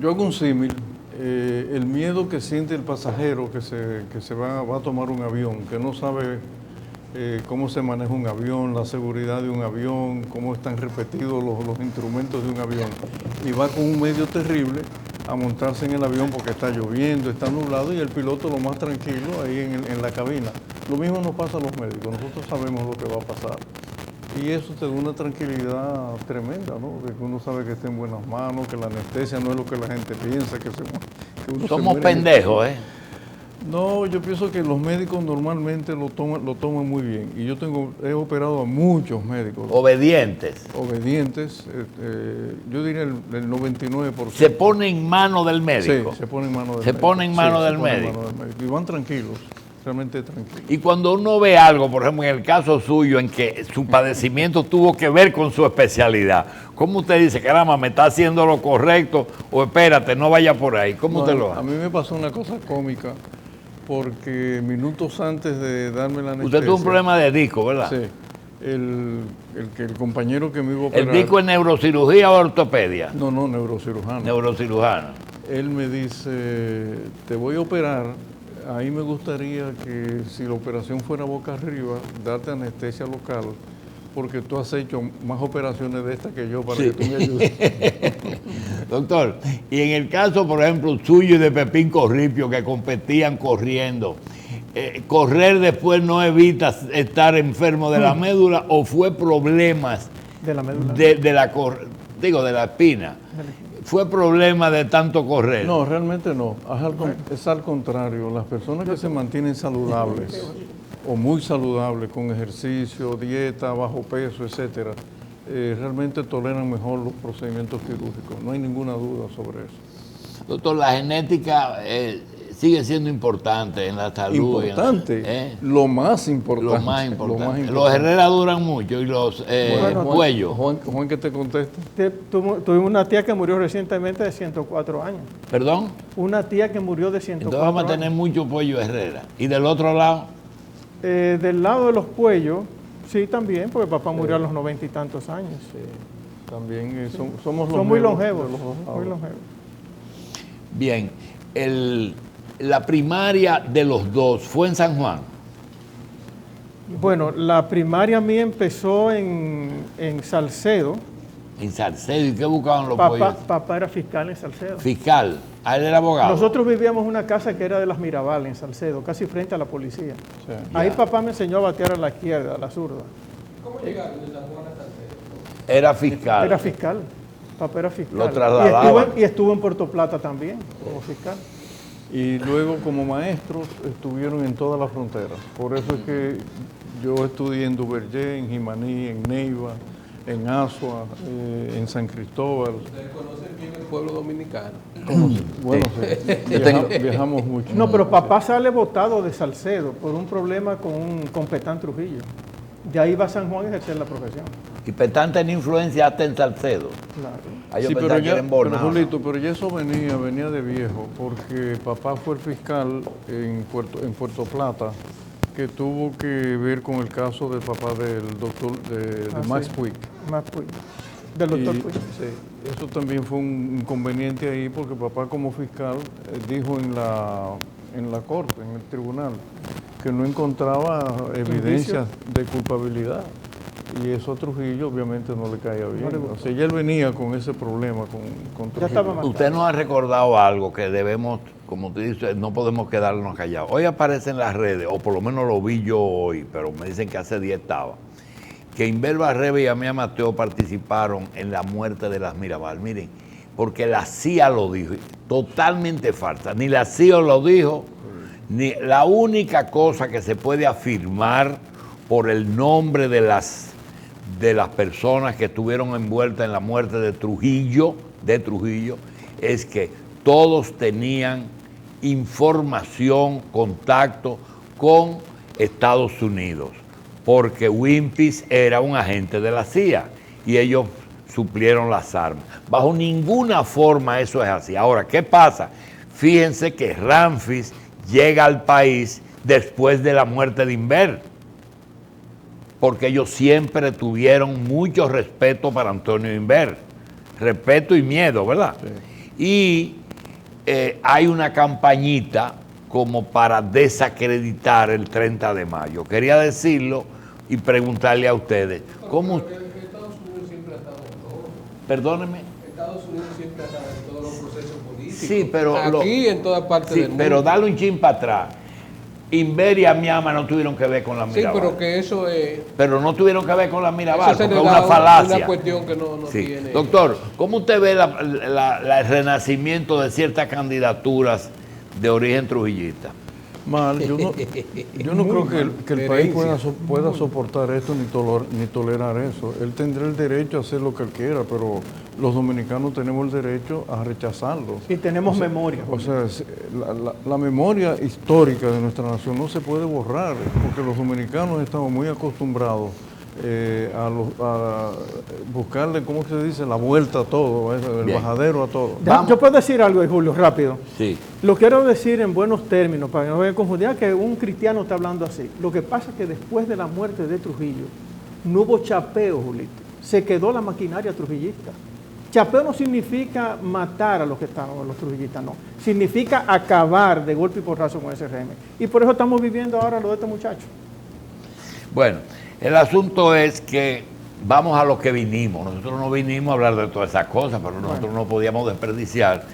hago un símil. El miedo que siente el pasajero que se va a tomar un avión, que no sabe cómo se maneja un avión, la seguridad de un avión, cómo están repetidos los instrumentos de un avión, y va con un medio terrible a montarse en el avión porque está lloviendo, está nublado, y el piloto lo más tranquilo ahí en la cabina. Lo mismo nos pasa a los médicos, nosotros sabemos lo que va a pasar. Y eso te da una tranquilidad tremenda, ¿no? De que uno sabe que está en buenas manos, que la anestesia no es lo que la gente piensa, que uno somos pendejos, ¿eh? No, yo pienso que los médicos normalmente lo toman muy bien. Y he operado a muchos médicos. Obedientes. Obedientes, yo diría el 99%. ¿Se pone en manos del médico? Sí, se pone en manos del médico. Se pone en manos del médico. Y van tranquilos. Realmente tranquilo. Y cuando uno ve algo, por ejemplo, en el caso suyo, en que su padecimiento tuvo que ver con su especialidad, ¿cómo usted dice, caramba, me está haciendo lo correcto? O espérate, no vaya por ahí. ¿Cómo usted lo hace? A mí me pasó una cosa cómica, porque minutos antes de darme la anestesia... Usted tuvo un problema de disco, ¿verdad? Sí. El compañero que me iba a operar... ¿El disco es neurocirugía o ortopedia? No, neurocirujano. Neurocirujano. Él me dice, te voy a operar... Ahí me gustaría que si la operación fuera boca arriba, darte anestesia local, porque tú has hecho más operaciones de estas que yo para que tú me ayudes. Doctor, y en el caso, por ejemplo, suyo y de Pepín Corripio, que competían corriendo, ¿correr después no evita estar enfermo de la médula o fue problemas de la médula? De la espina? ¿Fue problema de tanto correr? No, realmente no. Es al contrario. Las personas que se mantienen saludables o muy saludables con ejercicio, dieta, bajo peso, etcétera, realmente toleran mejor los procedimientos quirúrgicos. No hay ninguna duda sobre eso. Doctor, la genética sigue siendo importante en la salud. Importante. Lo más importante. Lo más importante. Los Herrera duran mucho y los Cuello. Juan, ¿qué te contesta? Tuve una tía que murió recientemente de 104 años. ¿Perdón? Una tía que murió de 104 Entonces vamos a tener mucho Puello Herrera. ¿Y del otro lado? Del lado de los Puellos, sí, también, porque papá murió a los 90 y tantos años. Sí. También somos son muy longevos. Muy longevos. Bien. La primaria de los dos fue en San Juan. Bueno, la primaria mía empezó en Salcedo. En Salcedo, ¿y qué buscaban los pollos? Papá era fiscal en Salcedo. Fiscal, él era abogado. Nosotros vivíamos en una casa que era de las Mirabal en Salcedo, casi frente a la policía. Sí. Ahí papá me enseñó a batear a la izquierda, a la zurda. ¿Cómo llegaron de San Juan a Salcedo? Era fiscal. Era fiscal. Papá era fiscal. Lo trasladaban. Y estuvo en Puerto Plata también, como fiscal. Y luego como maestros estuvieron en toda la frontera. Por eso es que yo estudié en Duvergé, en Jimaní, en Neiva, en Asua, en San Cristóbal. ¿Ustedes conocen bien el pueblo dominicano? Bueno, sí. Viajamos mucho. No, pero papá sale votado de Salcedo por un problema con Petán Trujillo. De ahí va a San Juan a ejercer la profesión. Y Petán tenía influencia hasta en Salcedo. Claro. Ah, yo Sí, pensaba que era en Bonao, ¿no? Julito, pero ya eso venía de viejo, porque papá fue el fiscal en Puerto Plata, que tuvo que ver con el caso del papá del doctor, de Max sí. Puig. Max Puig. Del doctor Y, Puig. sí, eso también fue un inconveniente ahí, porque papá como fiscal dijo en la corte, en el tribunal, que no encontraba evidencias de culpabilidad. Y eso a Trujillo obviamente no le caía bien. O sea, ya él venía con ese problema con Trujillo. Ya estaba mal. Usted nos ha recordado algo que debemos, como usted dice, no podemos quedarnos callados. Hoy aparece en las redes, o por lo menos lo vi yo hoy, pero me dicen que hace día estaba, que Inver Barrera y Amía Mateo participaron en la muerte de las Mirabal. Miren, porque la CIA lo dijo, totalmente falsa. Ni la CIA lo dijo, ni la única cosa que se puede afirmar por el nombre de las personas que estuvieron envueltas en la muerte de Trujillo, es que todos tenían información, contacto con Estados Unidos, porque Wimpis era un agente de la CIA y ellos suplieron las armas. Bajo ninguna forma eso es así. Ahora, ¿qué pasa? Fíjense que Ramfis llega al país después de la muerte de Inver, porque ellos siempre tuvieron mucho respeto para Antonio Inver, respeto y miedo, ¿verdad? Sí. Y hay una campañita como para desacreditar el 30 de mayo. Quería decirlo y preguntarle a ustedes, ¿cómo? Estados Unidos siempre ha estado en todo. Perdónenme. Estados Unidos siempre ha estado en todos los procesos políticos. Sí, pero aquí en toda parte del mundo. Pero dale un chin para atrás. Inver y Amiama no tuvieron que ver con la Mirabal. Sí, pero que eso es... Pero no tuvieron que ver con la Mirabal, Eso se porque es le una da falacia. una cuestión que no Sí. tiene... Doctor, ¿cómo usted ve el renacimiento de ciertas candidaturas de origen trujillista? Mal, yo no creo que el país pueda soportar esto ni tolerar eso. Él tendrá el derecho a hacer lo que él quiera, pero los dominicanos tenemos el derecho a rechazarlo. Y tenemos memoria. O sea, la memoria histórica de nuestra nación no se puede borrar, porque los dominicanos estamos muy acostumbrados a buscarle, ¿cómo se dice?, la vuelta a todo, el Bien. bajadero a todo. Yo puedo decir algo, Julio, rápido. Sí. Lo quiero decir en buenos términos, para que no vayan a confundir que un cristiano está hablando así. Lo que pasa es que después de la muerte de Trujillo, no hubo chapeo, Julito. Se quedó la maquinaria trujillista. Chapeo no significa matar a los que estaban, los trujillistas, no. Significa acabar de golpe y porrazo con ese régimen. Y por eso estamos viviendo ahora lo de este muchacho. Bueno, el asunto es que vamos a lo que vinimos. Nosotros no vinimos a hablar de todas esas cosas, pero nosotros no podíamos desperdiciar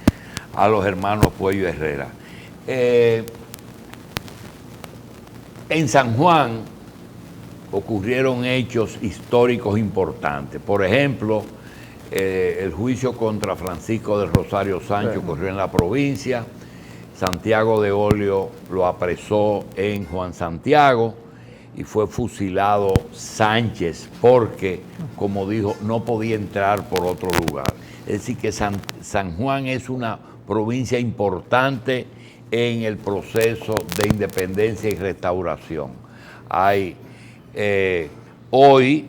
a los hermanos Puello y Herrera. En San Juan ocurrieron hechos históricos importantes. Por ejemplo, el juicio contra Francisco del Rosario Sánchez ocurrió en la provincia. Santiago de Olio lo apresó en Juan Santiago y fue fusilado Sánchez porque, como dijo, no podía entrar por otro lugar. Es decir, que San Juan es una provincia importante en el proceso de independencia y restauración. Hoy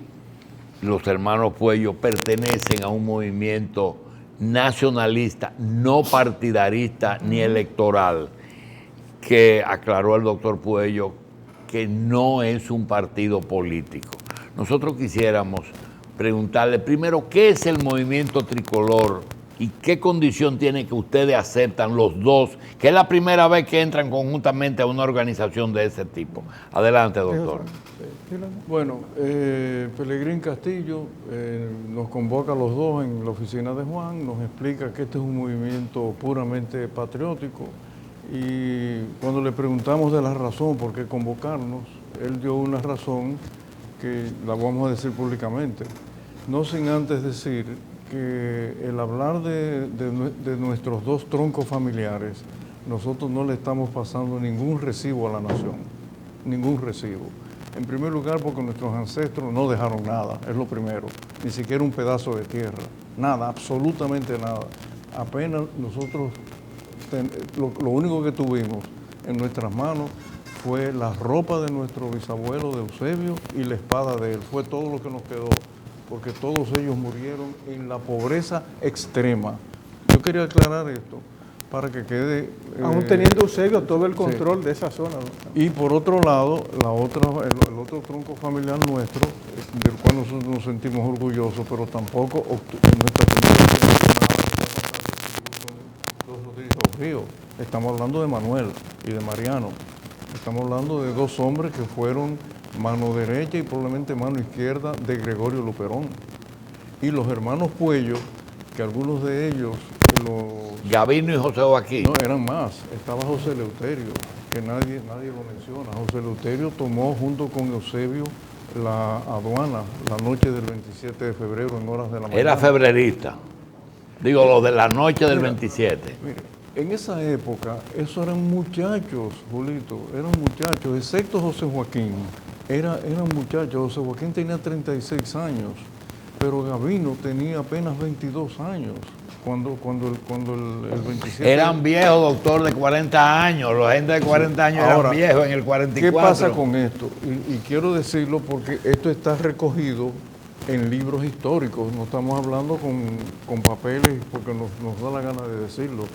los hermanos Puello pertenecen a un movimiento nacionalista, no partidarista ni electoral, que aclaró el doctor Puello que no es un partido político. Nosotros quisiéramos preguntarle primero qué es el movimiento tricolor y qué condición tiene que ustedes aceptan los dos, que es la primera vez que entran conjuntamente a una organización de ese tipo. Adelante, doctor. Bueno, Pelegrín Castillo nos convoca a los dos en la oficina de Juan, nos explica que este es un movimiento puramente patriótico y cuando le preguntamos de la razón por qué convocarnos, él dio una razón que la vamos a decir públicamente, no sin antes decir que el hablar de nuestros dos troncos familiares, nosotros no le estamos pasando ningún recibo a la nación, ningún recibo. En primer lugar, porque nuestros ancestros no dejaron nada, es lo primero, ni siquiera un pedazo de tierra, nada, absolutamente nada. Apenas nosotros, lo único que tuvimos en nuestras manos fue la ropa de nuestro bisabuelo de Eusebio y la espada de él, fue todo lo que nos quedó, porque todos ellos murieron en la pobreza extrema. Yo quería aclarar esto para que quede... Aún teniendo Eusebio todo el control de esa zona. Y por otro lado, el otro tronco familiar nuestro, del cual nosotros nos sentimos orgullosos, pero tampoco en nuestra familia estamos hablando de Manuel y de Mariano. Estamos hablando de dos hombres que fueron mano derecha y probablemente mano izquierda de Gregorio Luperón. Y los hermanos Puello, que algunos de ellos... Gabino y José Joaquín. No, eran más. Estaba José Eleuterio, que nadie lo menciona. José Eleuterio tomó junto con Eusebio la aduana la noche del 27 de febrero en horas de la mañana. Era febrerista. Digo, lo de la noche del 27. Mire, en esa época, esos eran muchachos, Julito, eran muchachos, excepto José Joaquín. Eran muchachos. José Joaquín tenía 36 años, pero Gabino tenía apenas 22 años. Cuando el 27... Eran viejos, doctor, de 40 años. Los gente de 40 años Ahora, eran viejos en el 44. ¿Qué pasa con esto? Y quiero decirlo porque esto está recogido en libros históricos. No estamos hablando con papeles porque nos da la gana de decirlo.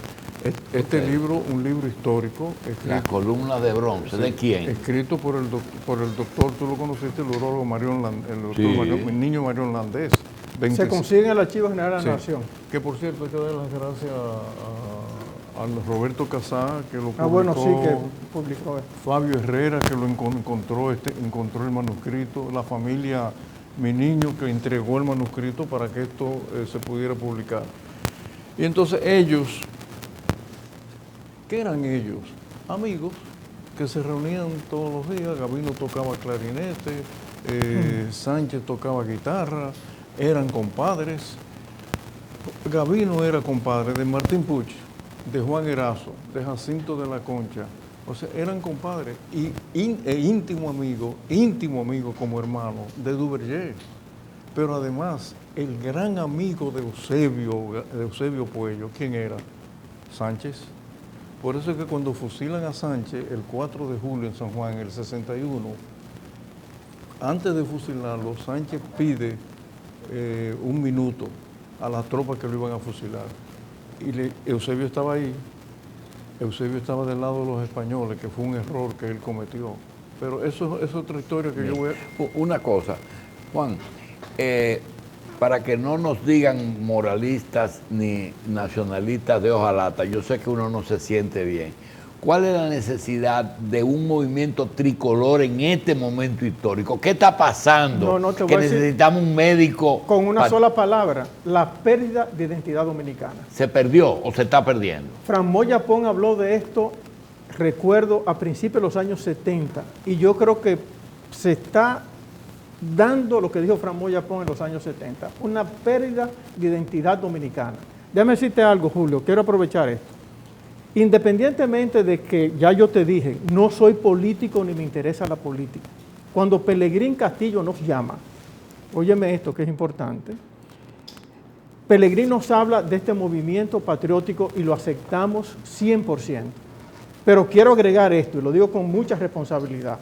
Este libro, un libro histórico. La columna de bronce, ¿de quién? Escrito por el doctor, tú lo conociste, el urólogo el niño Marión Landés. Se consigue en el Archivo General de la Nación. Que por cierto, hay que dar las gracias a Roberto Casá, que lo publicó. Bueno, sí, que publicó esto. Fabio Herrera, que lo encontró el manuscrito. La familia Mi Niño, que entregó el manuscrito para que esto se pudiera publicar. Y entonces ellos, ¿qué eran ellos? Amigos que se reunían todos los días. Gabino tocaba clarinete, Sánchez tocaba guitarra. Eran compadres. Gabino era compadre de Martín Puch, de Juan Erazo, de Jacinto de la Concha. O sea, eran compadres e íntimo amigo como hermano de Duverger. Pero además, el gran amigo de Eusebio Puello, ¿quién era? Sánchez. Por eso es que cuando fusilan a Sánchez el 4 de julio en San Juan, en el 61, antes de fusilarlo, Sánchez pide un minuto a las tropas que lo iban a fusilar. Y Eusebio estaba ahí. Eusebio estaba del lado de los españoles, que fue un error que él cometió. Pero eso es otra historia que yo voy a... Una cosa, Juan, para que no nos digan moralistas ni nacionalistas de hojalata, yo sé que uno no se siente bien. ¿Cuál es la necesidad de un movimiento tricolor en este momento histórico? ¿Qué está pasando? No te voy que a decir, necesitamos un médico... Con una sola palabra, la pérdida de identidad dominicana. ¿Se perdió o se está perdiendo? Fran Moya Pon habló de esto, recuerdo, a principios de los años 70, y yo creo que se está dando lo que dijo Fran Moya Pon en los años 70, una pérdida de identidad dominicana. Déjame decirte algo, Julio, quiero aprovechar esto. Independientemente de que, ya yo te dije, no soy político ni me interesa la política. Cuando Pelegrín Castillo nos llama, óyeme esto que es importante, Pelegrín nos habla de este movimiento patriótico y lo aceptamos 100%. Pero quiero agregar esto, y lo digo con mucha responsabilidad.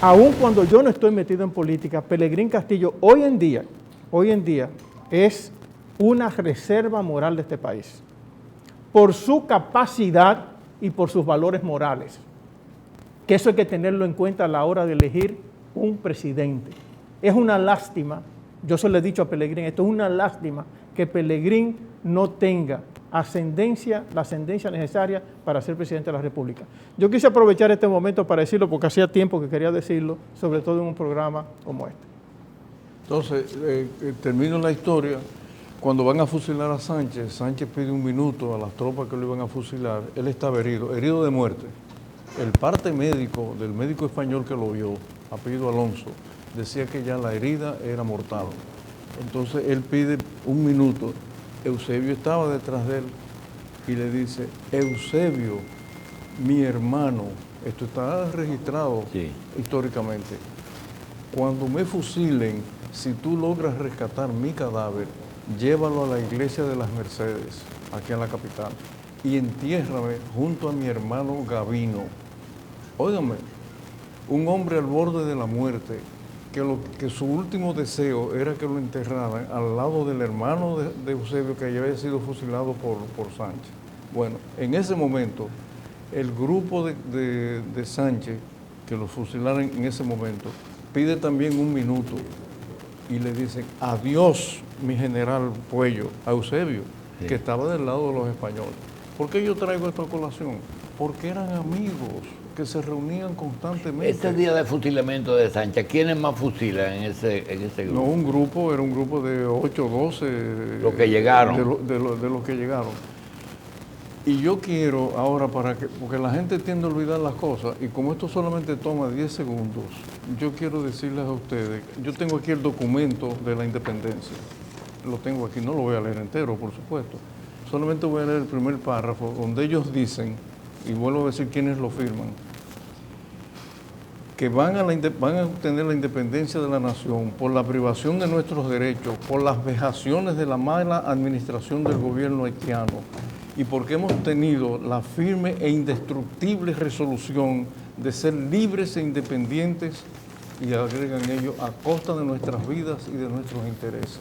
Aun cuando yo no estoy metido en política, Pelegrín Castillo hoy en día es una reserva moral de este país, por su capacidad y por sus valores morales, que eso hay que tenerlo en cuenta a la hora de elegir un presidente. Es una lástima, yo se lo he dicho a Pelegrín, esto es una lástima que Pelegrín no tenga la ascendencia necesaria para ser presidente de la República. Yo quise aprovechar este momento para decirlo porque hacía tiempo que quería decirlo, sobre todo en un programa como este. Entonces, termino la historia. Cuando van a fusilar a Sánchez, Sánchez pide un minuto a las tropas que lo iban a fusilar. Él estaba herido de muerte. El parte médico del médico español que lo vio, apellido Alonso, decía que ya la herida era mortal. Entonces él pide un minuto. Eusebio estaba detrás de él y le dice: Eusebio, mi hermano, esto está registrado históricamente, cuando me fusilen, si tú logras rescatar mi cadáver, llévalo a la iglesia de las Mercedes, aquí en la capital, y entiérrame junto a mi hermano Gabino. Óigame, un hombre al borde de la muerte, que su último deseo era que lo enterraran al lado del hermano de Eusebio, que ya había sido fusilado por Sánchez. Bueno, en ese momento, el grupo de Sánchez, que lo fusilaron en ese momento, pide también un minuto y le dicen, adiós, mi general Puello, a Eusebio, sí, que estaba del lado de los españoles. ¿Por qué yo traigo esta colación? Porque eran amigos que se reunían constantemente. Este día de fusilamiento de Sánchez, ¿quiénes más fusilan en ese grupo? No, era un grupo de 8 o 12. Los que llegaron. De los que llegaron. Y yo quiero ahora, porque la gente tiende a olvidar las cosas, y como esto solamente toma 10 segundos, yo quiero decirles a ustedes, yo tengo aquí el documento de la independencia, lo tengo aquí, no lo voy a leer entero, por supuesto, solamente voy a leer el primer párrafo, donde ellos dicen, y vuelvo a decir quiénes lo firman, que van a obtener la independencia de la nación por la privación de nuestros derechos, por las vejaciones de la mala administración del gobierno haitiano, y porque hemos tenido la firme e indestructible resolución de ser libres e independientes, y agregan ellos, a costa de nuestras vidas y de nuestros intereses.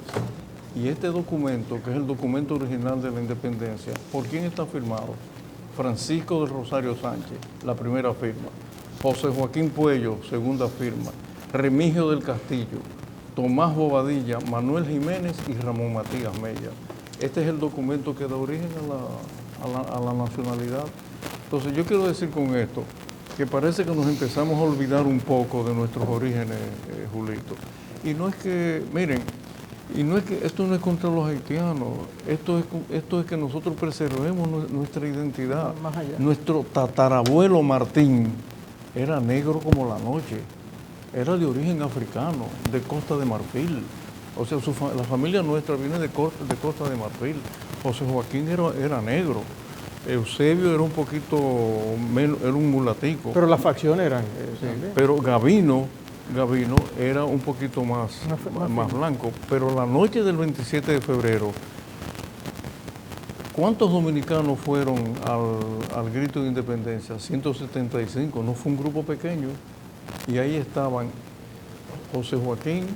Y este documento, que es el documento original de la independencia, ¿por quién está firmado? Francisco del Rosario Sánchez, la primera firma. José Joaquín Puello, segunda firma. Remigio del Castillo, Tomás Bobadilla, Manuel Jiménez y Ramón Matías Mella. Este es el documento que da origen a la nacionalidad. Entonces yo quiero decir con esto que parece que nos empezamos a olvidar un poco de nuestros orígenes, Julito. Y no es que, miren, esto no es contra los haitianos, esto es que nosotros preservemos nuestra identidad. Más allá. Nuestro tatarabuelo Martín era negro como la noche, era de origen africano, de Costa de Marfil. O sea, la familia nuestra viene de Costa de Marfil. José Joaquín era negro. Eusebio era un poquito menos, era un mulatico. Pero las facciones eran... Pero Gavino era un poquito más blanco. Pero la noche del 27 de febrero, ¿cuántos dominicanos fueron al grito de independencia? 175, no fue un grupo pequeño. Y ahí estaban José Joaquín,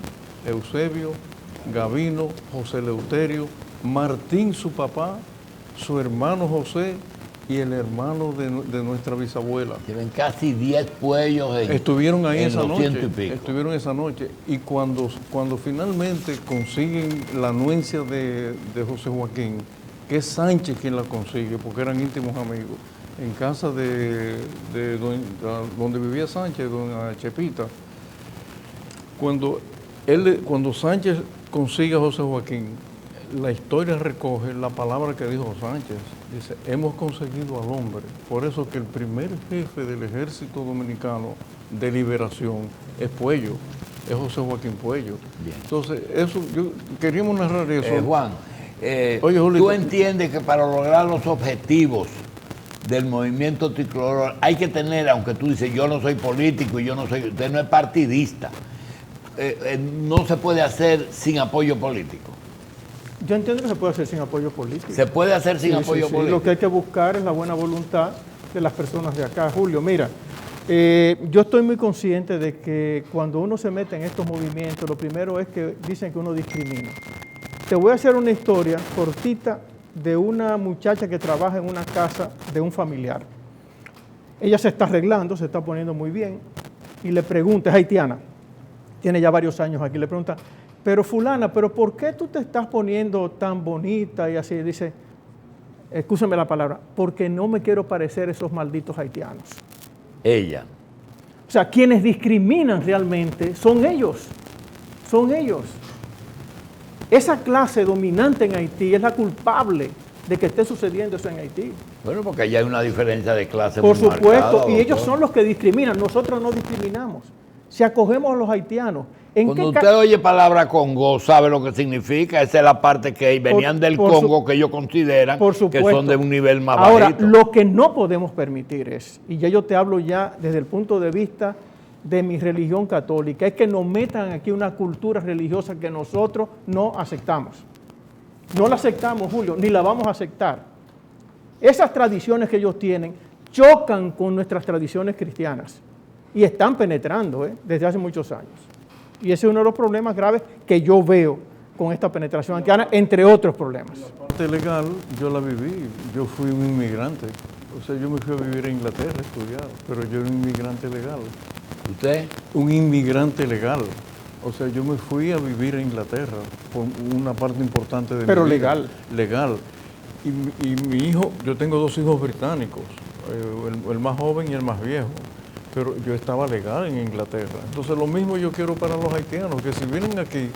Eusebio, Gavino, José Eleuterio, Martín su papá, su hermano José y el hermano de nuestra bisabuela. Tienen casi 10 puellos estuvieron ahí esa noche. Estuvieron esa noche. Y cuando finalmente consiguen la anuencia de José Joaquín, que es Sánchez quien la consigue, porque eran íntimos amigos, en casa de donde vivía Sánchez, doña Chepita, cuando Sánchez consigue a José Joaquín, la historia recoge la palabra que dijo Sánchez. Dice, hemos conseguido al hombre. Por eso que el primer jefe del ejército dominicano de liberación es Puello, es José Joaquín Puello. Bien. Entonces, queríamos narrar eso. Juan, oye, Julio, ¿tú entiendes que para lograr los objetivos del movimiento tricolor hay que tener, aunque tú dices, yo no soy político y usted no es partidista, no se puede hacer sin apoyo político? Yo entiendo que se puede hacer sin apoyo político. ¿Se puede hacer sin apoyo político? Lo que hay que buscar es la buena voluntad de las personas de acá. Julio, mira, yo estoy muy consciente de que cuando uno se mete en estos movimientos, lo primero es que dicen que uno discrimina. Te voy a hacer una historia cortita de una muchacha que trabaja en una casa de un familiar. Ella se está arreglando, se está poniendo muy bien, y le pregunta, es haitiana, tiene ya varios años aquí, le pregunta, pero fulana, ¿pero por qué tú te estás poniendo tan bonita? Y así dice, escúchame la palabra, porque no me quiero parecer a esos malditos haitianos. Ella. O sea, quienes discriminan realmente son ellos, son ellos. Esa clase dominante en Haití es la culpable de que esté sucediendo eso en Haití. Bueno, porque allá hay una diferencia de clase por muy supuesto, marcada, y ellos son los que discriminan, nosotros no discriminamos. Si acogemos a los haitianos, cuando usted oye palabra Congo, sabe lo que significa. Esa es la parte que venían del Congo que ellos consideran que son de un nivel más bajito. Ahora, lo que no podemos permitir es, y ya yo te hablo ya desde el punto de vista de mi religión católica, es que nos metan aquí una cultura religiosa que nosotros no aceptamos. No la aceptamos, Julio, ni la vamos a aceptar. Esas tradiciones que ellos tienen chocan con nuestras tradiciones cristianas y están penetrando desde hace muchos años. Y ese es uno de los problemas graves que yo veo con esta penetración haitiana, entre otros problemas. La parte legal yo la viví, yo fui un inmigrante, o sea, yo me fui a vivir a Inglaterra a estudiar, pero yo era un inmigrante legal. ¿Usted? Un inmigrante legal. O sea, yo me fui a vivir a Inglaterra por una parte importante de Pero mi vida. legal. Legal. Y mi hijo, yo tengo 2 hijos británicos, el más joven y el más viejo, pero yo estaba legal en Inglaterra. Entonces lo mismo yo quiero para los haitianos, que si vienen aquí,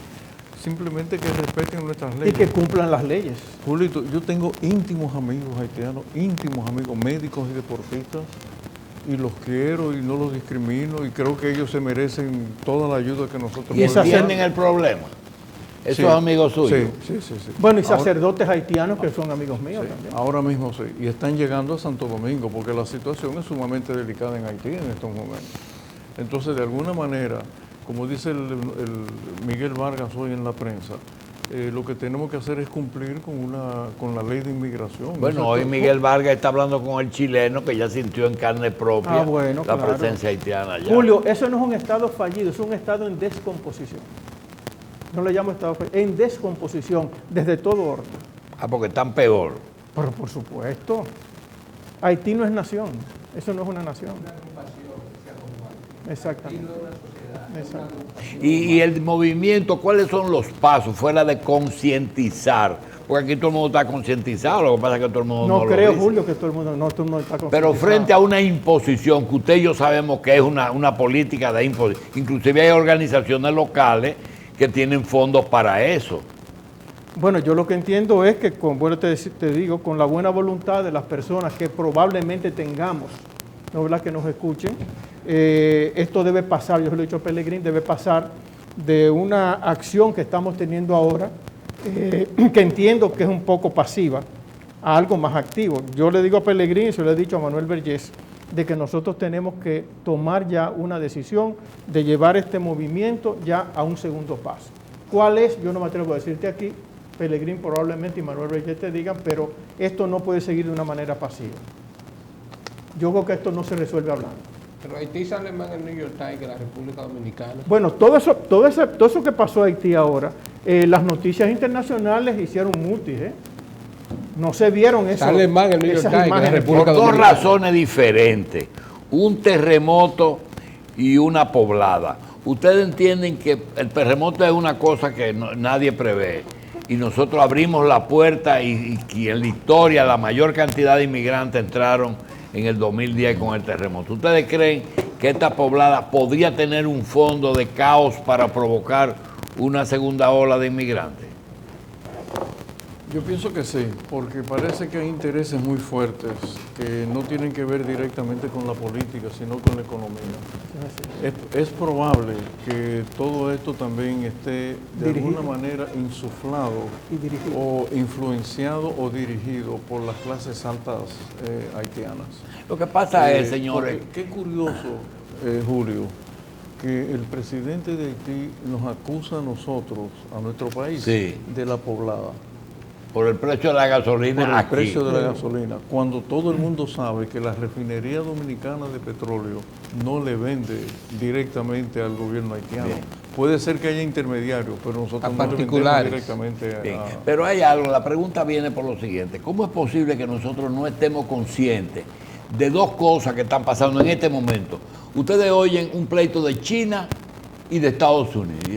simplemente que respeten nuestras Y leyes. que cumplan las leyes. Julito, yo tengo íntimos amigos haitianos, íntimos amigos médicos y deportistas, y los quiero y no los discrimino, y creo que ellos se merecen toda la ayuda que nosotros ¿Y esa entienden el problema? Esos Sí, amigos suyos. Sí. Bueno, y Ahora- sacerdotes haitianos que son amigos míos sí, también. ahora mismo sí, y están llegando a Santo Domingo, porque la situación es sumamente delicada en Haití en estos momentos. Entonces, de alguna manera, como dice el Miguel Vargas hoy en la prensa, lo que tenemos que hacer es cumplir con la ley de inmigración. Bueno, Eso hoy es- Miguel Vargas está hablando con el chileno que ya sintió en carne propia Bueno, la claro. presencia haitiana allá. Julio, eso no es un estado fallido, es un estado en descomposición. No le llamo estado fallido, en descomposición, desde todo orden. Ah, porque están peor. Pero por supuesto, Haití no es nación, eso no es una nación. Exactamente. Exacto. Y el movimiento, ¿cuáles son los pasos fuera de concientizar? Porque aquí todo el mundo está concientizado, lo que pasa es que todo el mundo no, No lo creo, dice. Julio, que todo el mundo está Pero concientizado. frente a una imposición, que usted y yo sabemos que es una política de imposición, inclusive hay organizaciones locales que tienen fondos para eso. Bueno, yo lo que entiendo es que, te digo, con la buena voluntad de las personas que probablemente tengamos, no verdad que nos escuchen, esto debe pasar, yo se lo he dicho a Pellegrín, debe pasar de una acción que estamos teniendo ahora, que entiendo que es un poco pasiva, a algo más activo. Yo le digo a Pellegrín, y se lo he dicho a Manuel Vergés, de que nosotros tenemos que tomar ya una decisión de llevar este movimiento ya a un segundo paso. ¿Cuál es? Yo no me atrevo a decirte aquí, Pellegrín probablemente y Manuel Vergés te digan, pero esto no puede seguir de una manera pasiva. Yo creo que esto no se resuelve hablando. Pero Haití sale más en el New York Times que la República Dominicana. Bueno, todo eso que pasó a Haití ahora, las noticias internacionales hicieron mutis, No se vieron eso. Sale más en el New York esas Times que la imágenes. República Por dos Dominicana. razones diferentes, un terremoto y una poblada. Ustedes entienden que el terremoto es una cosa que nadie prevé y nosotros abrimos la puerta y en la historia la mayor cantidad de inmigrantes entraron en el 2010 con el terremoto. ¿Ustedes creen que esta poblada podría tener un fondo de caos para provocar una segunda ola de inmigrantes? Yo pienso que sí, porque parece que hay intereses muy fuertes que no tienen que ver directamente con la política, sino con la economía. Es probable que todo esto también esté de Dirigido. alguna manera insuflado Y dirigido. o influenciado o dirigido por las clases altas haitianas. Lo que pasa es, señores, Porque qué curioso, Julio, que el presidente de Haití nos acusa a nosotros, a nuestro país, Sí. de la poblada. por el precio de la gasolina Por el aquí. precio de la gasolina, cuando todo el mundo sabe que la refinería dominicana de petróleo no le vende directamente al gobierno haitiano. Bien. Puede ser que haya intermediarios, pero nosotros A no le vendemos particulares. directamente Bien, a... pero hay algo, la pregunta viene por lo siguiente, ¿cómo es posible que nosotros no estemos conscientes de dos cosas que están pasando en este momento? Ustedes oyen un pleito de China y de Estados Unidos, y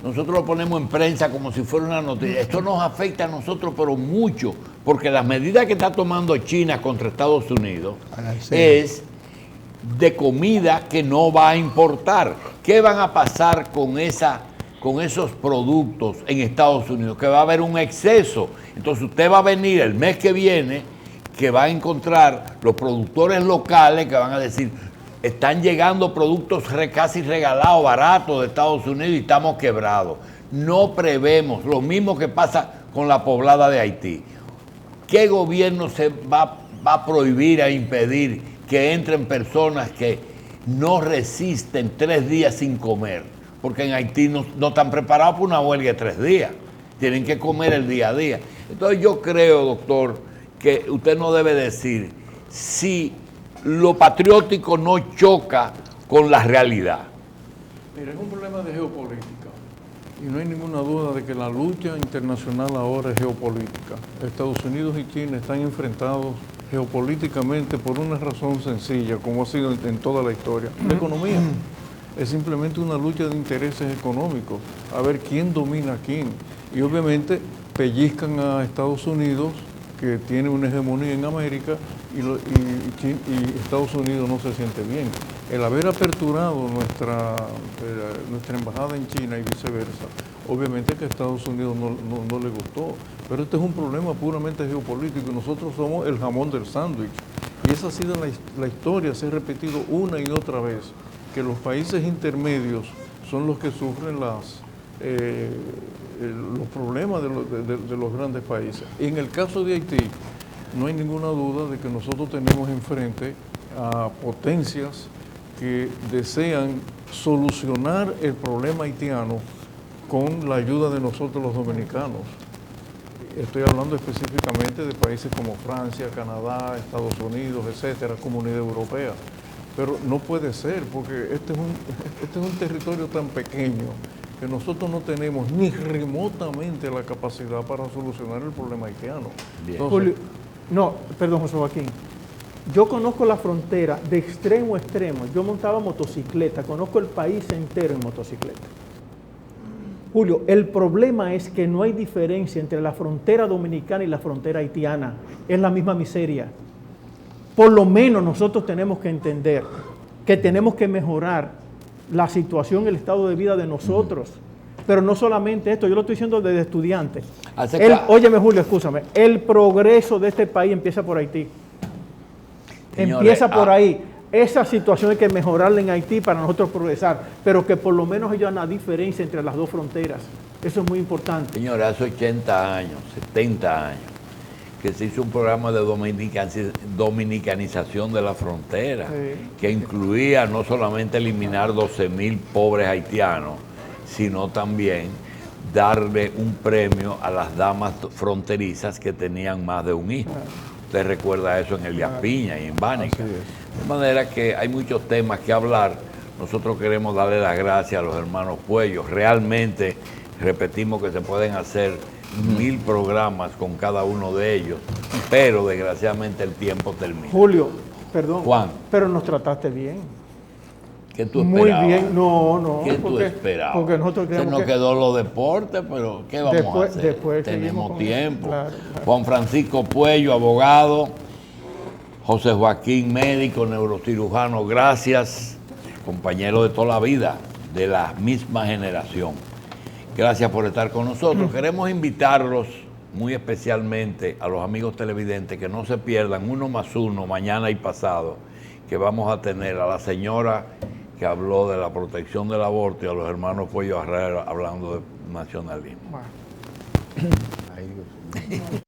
nosotros lo ponemos en prensa como si fuera una noticia. Esto nos afecta a nosotros, pero mucho, porque las medidas que está tomando China contra Estados Unidos es de comida que no va a importar. ¿Qué van a pasar con esos productos en Estados Unidos? Que va a haber un exceso. Entonces usted va a venir el mes que viene, que va a encontrar los productores locales que van a decir, están llegando productos casi regalados, baratos de Estados Unidos y estamos quebrados. No prevemos, lo mismo que pasa con la poblada de Haití. ¿Qué gobierno se va a prohibir, a impedir que entren personas que no resisten 3 días sin comer? Porque en Haití no están preparados para una huelga de 3 días. Tienen que comer el día a día. Entonces yo creo, doctor, que usted no debe decir si lo patriótico no choca con la realidad. Mira, es un problema de geopolítica. Y no hay ninguna duda de que la lucha internacional ahora es geopolítica. Estados Unidos y China están enfrentados geopolíticamente por una razón sencilla, como ha sido en toda la historia. La economía es simplemente una lucha de intereses económicos, a ver quién domina a quién. Y obviamente pellizcan a Estados Unidos, que tiene una hegemonía en América, y Estados Unidos no se siente bien. El haber aperturado nuestra embajada en China y viceversa, obviamente que a Estados Unidos no le gustó, pero este es un problema puramente geopolítico y nosotros somos el jamón del sándwich. Y esa ha sido la historia, se ha repetido una y otra vez, que los países intermedios son los que sufren los problemas de los grandes países. Y en el caso de Haití, no hay ninguna duda de que nosotros tenemos enfrente a potencias que desean solucionar el problema haitiano con la ayuda de nosotros los dominicanos. Estoy hablando específicamente de países como Francia, Canadá, Estados Unidos, etcétera, Comunidad Europea. Pero no puede ser, porque este es un territorio tan pequeño que nosotros no tenemos ni remotamente la capacidad para solucionar el problema haitiano. Entonces, Julio, no, perdón, José Joaquín. Yo conozco la frontera de extremo a extremo. Yo montaba motocicleta, conozco el país entero en motocicleta. Julio, el problema es que no hay diferencia entre la frontera dominicana y la frontera haitiana. Es la misma miseria. Por lo menos nosotros tenemos que entender que tenemos que mejorar la situación, el estado de vida de nosotros. Pero no solamente esto, yo lo estoy diciendo desde estudiante. Óyeme, Julio, escúchame. El progreso de este país empieza por Haití. Señores, empieza por ahí. Esa situación hay que mejorarla en Haití para nosotros progresar, pero que por lo menos haya una diferencia entre las dos fronteras. Eso es muy importante. Señora, hace 80 años, 70 años, que se hizo un programa de dominicanización de la frontera, que incluía no solamente eliminar 12,000 pobres haitianos, sino también darle un premio a las damas fronterizas que tenían más de un hijo. Usted recuerda eso en Elías Piña y en Bánica. De manera que hay muchos temas que hablar. Nosotros queremos darle las gracias a los hermanos Puello. Realmente, repetimos que se pueden hacer 1000 programas con cada uno de ellos, pero desgraciadamente el tiempo termina. Julio, perdón, Juan, pero nos trataste bien. ¿Qué tú esperabas? Muy bien, no. ¿Qué tú esperabas? Porque nosotros Se nos quedó los deportes, pero ¿qué vamos a hacer? Después tenemos tiempo. Claro. Juan Francisco Puello, abogado. José Joaquín, médico, neurocirujano, gracias. Compañero de toda la vida, de la misma generación. Gracias por estar con nosotros. Queremos invitarlos muy especialmente a los amigos televidentes que no se pierdan 1+1 mañana y pasado, que vamos a tener a la señora que habló de la protección del aborto y a los hermanos Puello Herrera hablando de nacionalismo. Bueno. Ay, Dios mío.